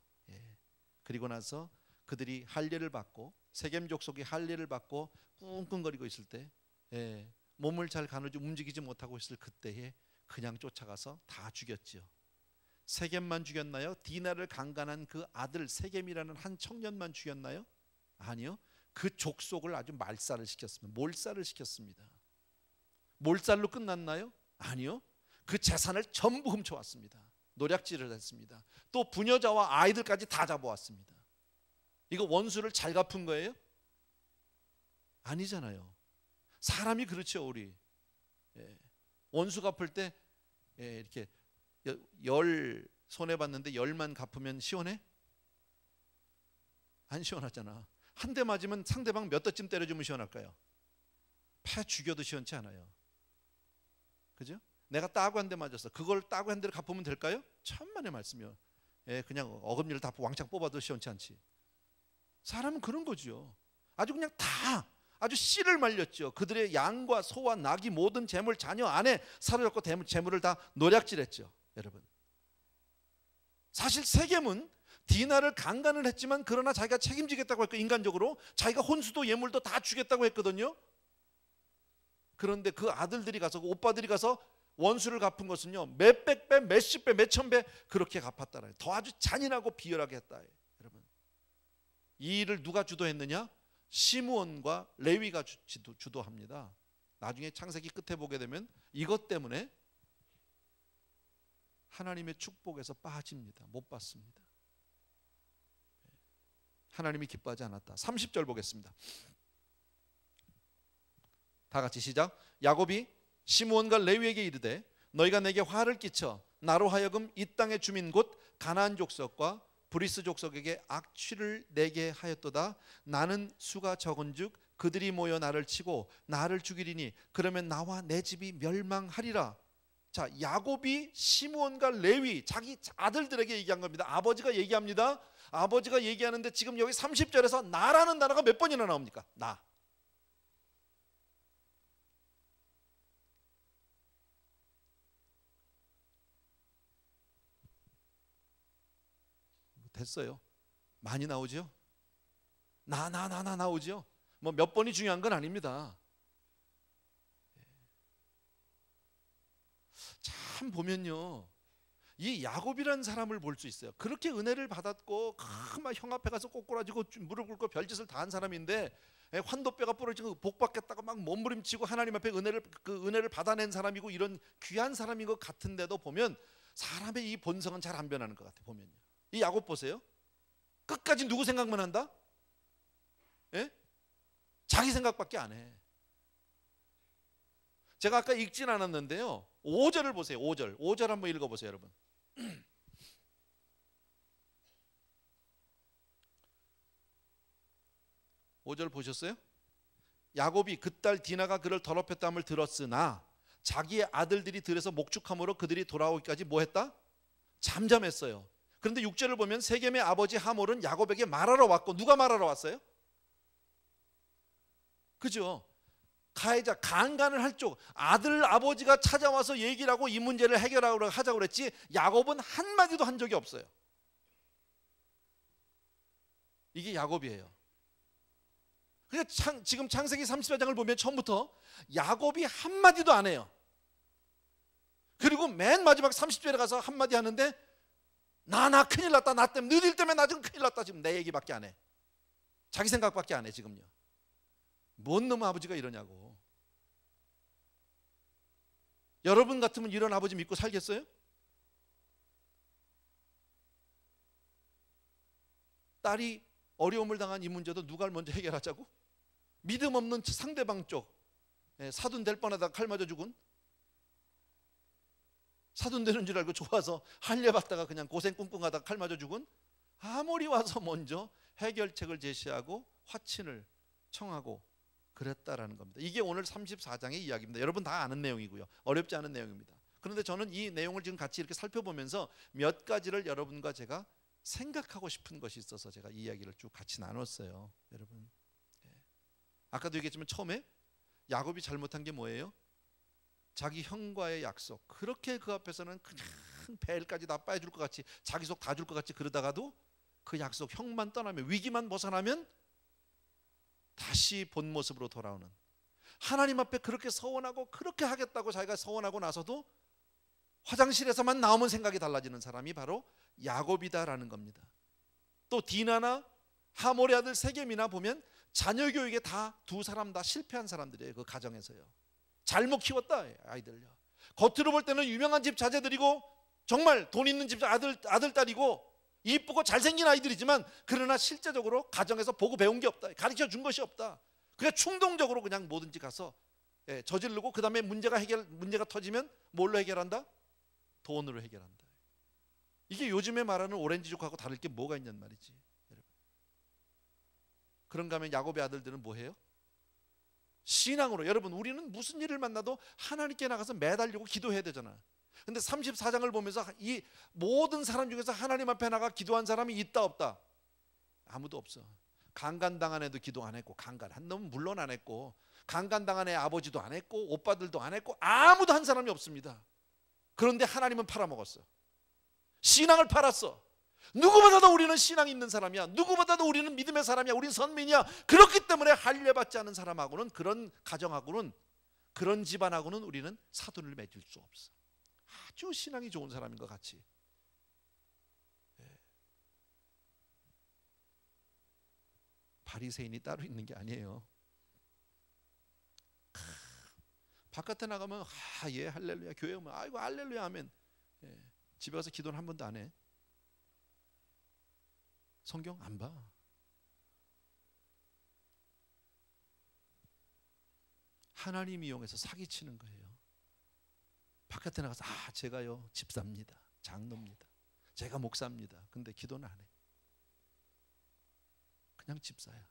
그리고 나서 그들이 할례를 받고 세겜 족속이 할례를 받고 꿍꿍거리고 있을 때, 몸을 잘 가누지 움직이지 못하고 있을 그때에 그냥 쫓아가서 다 죽였죠. 세겜만 죽였나요? 디나를 강간한 그 아들 세겜이라는 한 청년만 죽였나요? 아니요. 그 족속을 아주 말살을 시켰습니다. 몰살을 시켰습니다. 몰살로 끝났나요? 아니요. 그 재산을 전부 훔쳐왔습니다. 노략질을 했습니다. 또 부녀자와 아이들까지 다 잡아왔습니다. 이거 원수를 잘 갚은 거예요? 아니잖아요. 사람이 그렇죠, 우리. 원수 갚을 때 이렇게 10 손해 봤는데 10만 갚으면 시원해? 안 시원하잖아. 한 대 맞으면 상대방 몇 대쯤 때려주면 시원할까요? 패 죽여도 시원치 않아요. 그죠? 내가 따고 한 대 맞았어. 그걸 따고 한 대를 갚으면 될까요? 천만의 말씀이요. 예, 그냥 어금니를 다 왕창 뽑아도 시원치 않지. 사람은 그런 거죠. 아주 그냥 다 아주 씨를 말렸죠. 그들의 양과 소와 낙이 모든 재물 자녀 안에 사로잡고 재물을 다 노략질했죠. 여러분, 사실 세겜은 디나를 강간을 했지만 그러나 자기가 책임지겠다고 했고, 인간적으로 자기가 혼수도 예물도 다 주겠다고 했거든요. 그런데 그 아들들이 가서, 그 오빠들이 가서 원수를 갚은 것은요, 몇백 배, 몇십 배, 몇천 배 그렇게 갚았다는, 더 아주 잔인하고 비열하게 했다. 여러분, 이 일을 누가 주도했느냐? 시므온과 레위가 주도합니다. 나중에 창세기 끝에 보게 되면 이것 때문에 하나님의 축복에서 빠집니다. 못 받습니다. 하나님이 기뻐하지 않았다. 30절 보겠습니다. 다 같이 시작. 야곱이 시므온과 레위에게 이르되 너희가 내게 화를 끼쳐 나로 하여금 이 땅의 주민 곧 가나안 족속과 브리스 족속에게 악취를 내게 하였도다. 나는 수가 적은즉 그들이 모여 나를 치고 나를 죽이리니 그러면 나와 내 집이 멸망하리라. 자, 야곱이 시므온과 레위, 자기 아들들에게 얘기한 겁니다. 아버지가 얘기합니다. 아버지가 얘기하는데 지금 여기 30절에서 나라는 단어가 몇 번이나 나옵니까? 나. 됐어요. 많이 나오죠? 나 나오죠? 뭐 몇 번이 중요한 건 아닙니다. 참 보면요, 이 야곱이라는 사람을 볼 수 있어요. 그렇게 은혜를 받았고 막 형 앞에 가서 꼬꾸라지고 무릎 꿇고 별짓을 다 한 사람인데, 환도뼈가 부러지고 복 받겠다고 막 몸부림치고 하나님 앞에 은혜를 받아낸 사람이고 이런 귀한 사람인 것 같은데도 보면 사람의 이 본성은 잘 안 변하는 것 같아요. 보면요, 이 야곱 보세요. 끝까지 누구 생각만 한다? 예? 자기 생각밖에 안 해. 제가 아까 읽진 않았는데요, 5절을 보세요. 5절 한번 읽어보세요, 여러분. 5절 보셨어요? 야곱이 그 딸 디나가 그를 더럽혔다함을 들었으나 자기의 아들들이 들에서 목축함으로 그들이 돌아오기까지 뭐 했다? 잠잠했어요. 그런데 6절을 보면 세겜의 아버지 하몰은 야곱에게 말하러 왔고, 누가 말하러 왔어요? 그죠? 가해자, 강간을 할 쪽 아들 아버지가 찾아와서 얘기를 하고 이 문제를 해결하자고 그랬지, 야곱은 한마디도 한 적이 없어요. 이게 야곱이에요. 그러니까 지금 창세기 34장을 보면 처음부터 야곱이 한마디도 안 해요. 그리고 맨 마지막 30절에 가서 한마디 하는데, 나 큰일 났다. 나 때문에, 너희들 때문에 나 지금 큰일 났다. 지금 내 얘기밖에 안 해. 자기 생각밖에 안 해. 지금요. 뭔 놈의 아버지가 이러냐고. 여러분 같으면 이런 아버지 믿고 살겠어요? 딸이 어려움을 당한 이 문제도 누가 먼저 해결하자고? 믿음 없는 상대방 쪽, 사돈 될 뻔하다가 칼 맞아 죽은, 사돈 되는 줄 알고 좋아서 할례받다가 그냥 고생 꿍꿍 하다가 칼 맞아 죽은 하몰이 와서 먼저 해결책을 제시하고 화친을 청하고 그랬다라는 겁니다. 이게 오늘 34장의 이야기입니다. 여러분 다 아는 내용이고요. 어렵지 않은 내용입니다. 그런데 저는 이 내용을 지금 같이 이렇게 살펴보면서 몇 가지를 여러분과 제가 생각하고 싶은 것이 있어서 제가 이 이야기를 쭉 같이 나눴어요. 여러분, 아까도 얘기했지만 처음에 야곱이 잘못한 게 뭐예요? 자기 형과의 약속, 그렇게 그 앞에서는 그냥 벨까지 다 빠져줄 것 같이, 자기 속 다 줄 것 같이 그러다가도 그 약속, 형만 떠나면, 위기만 벗어나면 다시 본 모습으로 돌아오는, 하나님 앞에 그렇게 서원하고 그렇게 하겠다고 자기가 서원하고 나서도 화장실에서만 나오면 생각이 달라지는 사람이 바로 야곱이다라는 겁니다. 또 디나나 하몰의 아들 세겜이나 보면 자녀 교육에 다 두 사람 다 실패한 사람들이에요. 그 가정에서요. 잘못 키웠다, 아이들요. 겉으로 볼 때는 유명한 집 자제들이고 정말 돈 있는 집 아들 딸이고 이쁘고 잘생긴 아이들이지만, 그러나 실제적으로 가정에서 보고 배운 게 없다, 가르쳐 준 것이 없다. 그냥 충동적으로 그냥 뭐든지 가서 저지르고, 그 다음에 문제가 터지면 뭘로 해결한다? 돈으로 해결한다. 이게 요즘에 말하는 오렌지족하고 다를 게 뭐가 있냔 말이지. 여러분, 그런가 하면 야곱의 아들들은 뭐해요? 신앙으로. 여러분, 우리는 무슨 일을 만나도 하나님께 나가서 매달리고 기도해야 되잖아. 근데 34장을 보면서 이 모든 사람 중에서 하나님 앞에 나가 기도한 사람이 있다 없다? 아무도 없어. 강간당한 애도 기도 안 했고, 강간한 놈은 물론 안 했고, 강간당한 애 아버지도 안 했고, 오빠들도 안 했고, 아무도 한 사람이 없습니다. 그런데 하나님은 팔아먹었어. 신앙을 팔았어. 누구보다도 우리는 신앙 있는 사람이야. 누구보다도 우리는 믿음의 사람이야. 우리는 선민이야. 그렇기 때문에 할례받지 않은 사람하고는, 그런 가정하고는, 그런 집안하고는 우리는 사돈을 맺을 수 없어. 아주 신앙이 좋은 사람인 것 같이. 바리새인이 따로 있는 게 아니에요. 바깥에 나가면 예 할렐루야, 교회 오면 아이고 할렐루야 하면, 집에 가서 기도는 한 번도 안 해. 성경 안 봐. 하나님 이용해서 사기치는 거예요. 바깥에 나가서 제가요 집사입니다, 장로입니다, 제가 목사입니다. 근데 기도는 안 해. 그냥 집사야.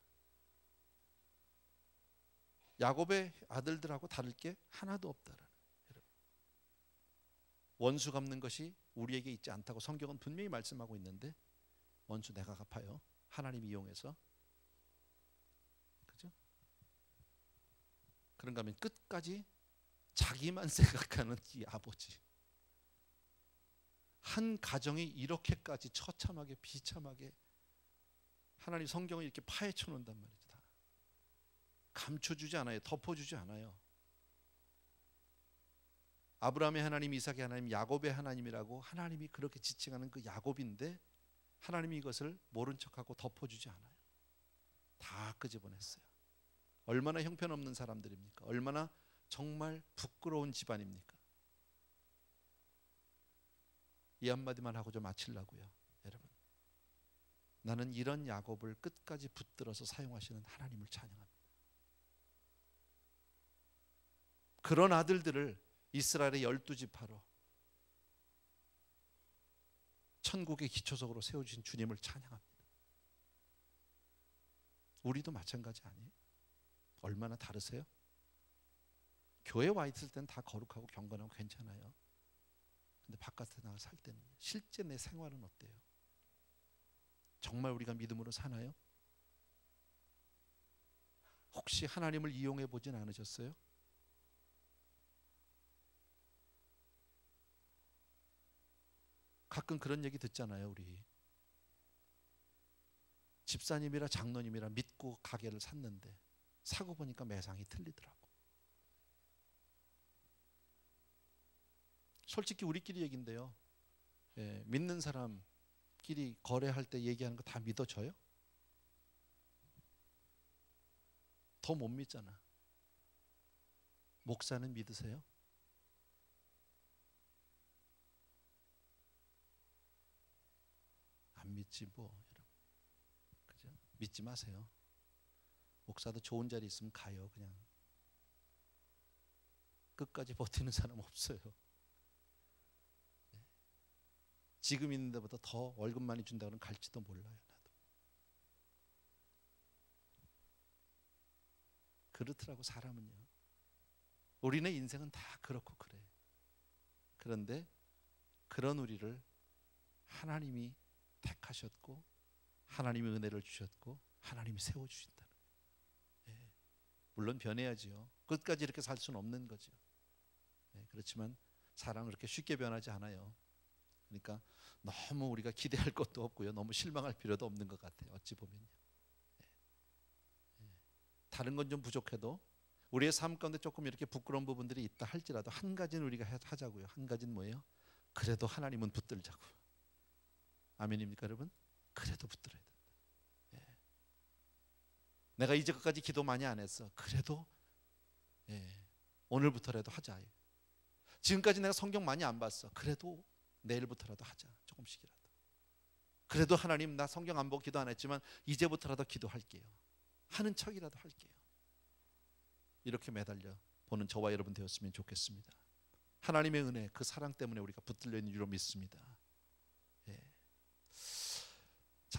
야곱의 아들들하고 다를 게 하나도 없다라는. 여러분, 원수 갚는 것이 우리에게 있지 않다고 성경은 분명히 말씀하고 있는데, 원수 내가 갚아요. 하나님 이용해서. 그죠? 그런가 하면 끝까지 자기만 생각하는 이 아버지. 한 가정이 이렇게까지 처참하게 비참하게 하나님 성경을 이렇게 파헤쳐 놓는단 말이죠. 다 감춰주지 않아요. 덮어주지 않아요. 아브라함의 하나님, 이삭의 하나님, 야곱의 하나님이라고 하나님이 그렇게 지칭하는 그 야곱인데, 하나님이 이것을 모른 척하고 덮어주지 않아요. 다 끄집어냈어요. 얼마나 형편없는 사람들입니까? 얼마나 정말 부끄러운 집안입니까? 이 한마디만 하고 좀 마치려고요. 여러분, 나는 이런 야곱을 끝까지 붙들어서 사용하시는 하나님을 찬양합니다. 그런 아들들을 이스라엘의 12지파로 천국의 기초석으로 세워주신 주님을 찬양합니다. 우리도 마찬가지 아니에요? 얼마나 다르세요? 교회 와 있을 때는 다 거룩하고 경건하고 괜찮아요. 근데 바깥에 나가 살 때는, 실제 내 생활은 어때요? 정말 우리가 믿음으로 사나요? 혹시 하나님을 이용해 보진 않으셨어요? 가끔 그런 얘기 듣잖아요. 우리 집사님이라 장로님이라 믿고 가게를 샀는데 사고 보니까 매상이 틀리더라고. 솔직히 우리끼리 얘기인데요, 믿는 사람끼리 거래할 때 얘기하는 거 다 믿어져요? 더 못 믿잖아. 목사는 믿으세요? 안 믿지 뭐. 그죠? 믿지 마세요. 목사도 좋은 자리 있으면 가요. 그냥 끝까지 버티는 사람 없어요. 지금 있는 데보다 더 월급 많이 준다고는 갈지도 몰라요. 나도. 그렇더라고 사람은요. 우리네 인생은 다 그렇고 그래. 그런데 그런 우리를 하나님이 택하셨고, 하나님이 은혜를 주셨고, 하나님이 세워주신다는 거예요. 물론 변해야지요. 끝까지 이렇게 살 수는 없는 거죠. 그렇지만 사랑은 그렇게 쉽게 변하지 않아요. 그러니까 너무 우리가 기대할 것도 없고요, 너무 실망할 필요도 없는 것 같아요. 어찌 보면요. 다른 건 좀 부족해도 우리의 삶 가운데 조금 이렇게 부끄러운 부분들이 있다 할지라도 한 가지는 우리가 하자고요. 한 가지는 뭐예요? 그래도 하나님은 붙들자고. 아멘입니까 여러분? 그래도 붙들어야 된다. 내가 이제까지 기도 많이 안 했어. 그래도 오늘부터라도 하자. 지금까지 내가 성경 많이 안 봤어. 그래도 내일부터라도 하자. 조금씩이라도. 그래도 하나님, 나 성경 안 보고 기도 안 했지만 이제부터라도 기도할게요. 하는 척이라도 할게요. 이렇게 매달려 보는 저와 여러분 되었으면 좋겠습니다. 하나님의 은혜, 그 사랑 때문에 우리가 붙들려 있는 줄로 믿습니다. 자,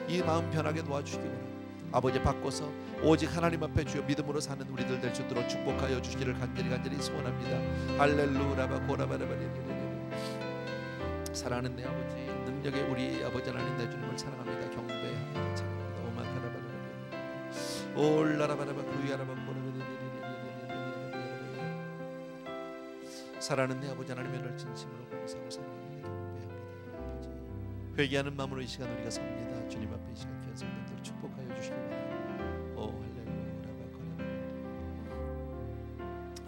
이 마음 변하게 도와주시기 원합니다. 아버지 바꿔서 오직 하나님 앞에 주여 믿음으로 사는 우리들 될 수 있도록 축복하여 주시기를 간절히 소원합니다. 할렐루야 고라바라바리. 사랑하는 내 아버지, 능력의 우리 아버지 하나님 내 주님을 사랑합니다. 경배합니다. 찬양합니다. 오마카라바라바리 올라라바라바 그루야라바 고라바리. 사랑하는 내 아버지 하나님의 늘 진심으로 감사하고 사랑합니다. 경배합니다. 아버지, 회개하는 마음으로 이 시간 우리가 섭니다. 주님 앞에 이 시간 귀한 성도들 축복하여 주시기 바랍니다. 오 할렐루야 라바코라.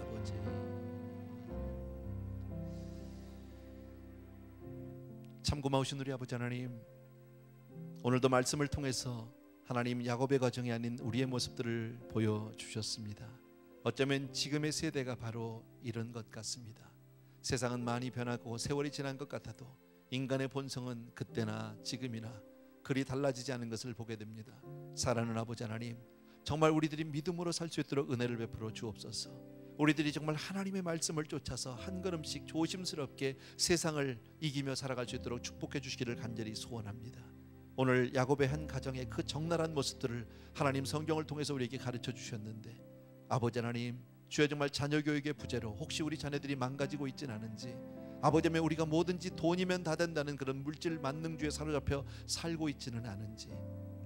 아버지, 참 고마우신 우리 아버지 하나님, 오늘도 말씀을 통해서 하나님 야곱의 가정이 아닌 우리의 모습들을 보여주셨습니다. 어쩌면 지금의 세대가 바로 이런 것 같습니다. 세상은 많이 변하고 세월이 지난 것 같아도 인간의 본성은 그때나 지금이나 그리 달라지지 않은 것을 보게 됩니다. 사랑하는 아버지 하나님, 정말 우리들이 믿음으로 살 수 있도록 은혜를 베풀어 주옵소서. 우리들이 정말 하나님의 말씀을 쫓아서 한 걸음씩 조심스럽게 세상을 이기며 살아갈 수 있도록 축복해 주시기를 간절히 소원합니다. 오늘 야곱의 한 가정의 그 적나라한 모습들을 하나님 성경을 통해서 우리에게 가르쳐 주셨는데, 아버지 하나님, 주여 정말 자녀 교육의 부재로 혹시 우리 자녀들이 망가지고 있지는 않은지, 아버지면 우리가 뭐든지 돈이면 다 된다는 그런 물질 만능주의에 사로잡혀 살고 있지는 않은지,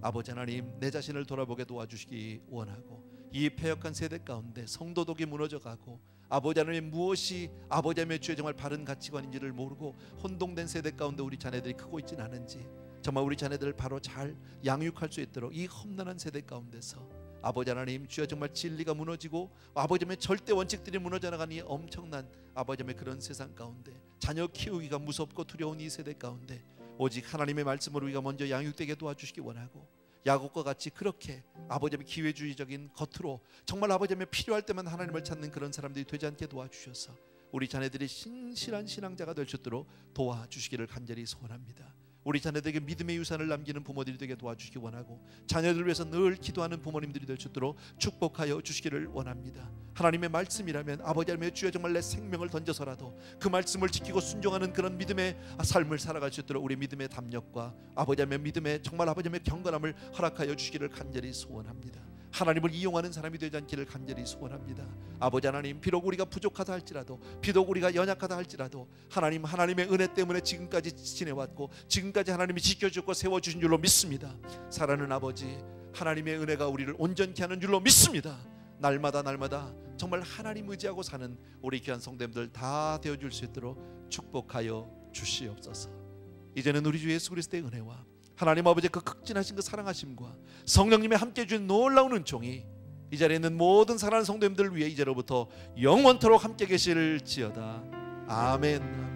아버지 하나님 내 자신을 돌아보게 도와주시기 원하고, 이 패역한 세대 가운데 성도덕이 무너져가고 아버지 하나님 무엇이 아버지 하나님의 주의 정말 바른 가치관인지를 모르고 혼동된 세대 가운데 우리 자녀들이 크고 있지는 않은지, 정말 우리 자녀들을 바로 잘 양육할 수 있도록 이 험난한 세대 가운데서 아버지 하나님 주여 정말 진리가 무너지고 아버지 하나님의 절대 원칙들이 무너져 나가는 이 엄청난 아버지 하나님의 그런 세상 가운데 자녀 키우기가 무섭고 두려운 이 세대 가운데 오직 하나님의 말씀으로 우리가 먼저 양육되게 도와주시기 원하고, 야곱과 같이 그렇게 아버지 하나님의 기회주의적인 겉으로 정말 아버지 하나님의 필요할 때만 하나님을 찾는 그런 사람들이 되지 않게 도와주셔서 우리 자녀들이 신실한 신앙자가 될 수 있도록 도와주시기를 간절히 소원합니다. 우리 자녀들에게 믿음의 유산을 남기는 부모들이 되게 도와주시기 원하고, 자녀들을 위해서 늘 기도하는 부모님들이 될 수 있도록 축복하여 주시기를 원합니다. 하나님의 말씀이라면 아버지 하나님의 주여 정말 내 생명을 던져서라도 그 말씀을 지키고 순종하는 그런 믿음의 삶을 살아갈 수 있도록 우리 믿음의 담력과 아버지 하나님의 믿음의 정말 아버지 하나님의 경건함을 허락하여 주시기를 간절히 소원합니다. 하나님을 이용하는 사람이 되지 않기를 간절히 소원합니다. 아버지 하나님, 비록 우리가 부족하다 할지라도, 비록 우리가 연약하다 할지라도 하나님, 하나님의 은혜 때문에 지금까지 지내왔고 지금까지 하나님이 지켜주고 세워주신 줄로 믿습니다. 사랑하는 아버지, 하나님의 은혜가 우리를 온전케 하는 줄로 믿습니다. 날마다 정말 하나님 의지하고 사는 우리 귀한 성도님들 다 되어줄 수 있도록 축복하여 주시옵소서. 이제는 우리 주 예수 그리스도의 은혜와 하나님 아버지의 그 극진하신 그 사랑하심과 성령님의 함께해 주신 놀라운 은총이 이 자리에 있는 모든 사랑하는 성도님들 위해 이제로부터 영원토록 함께 계실지어다. 아멘.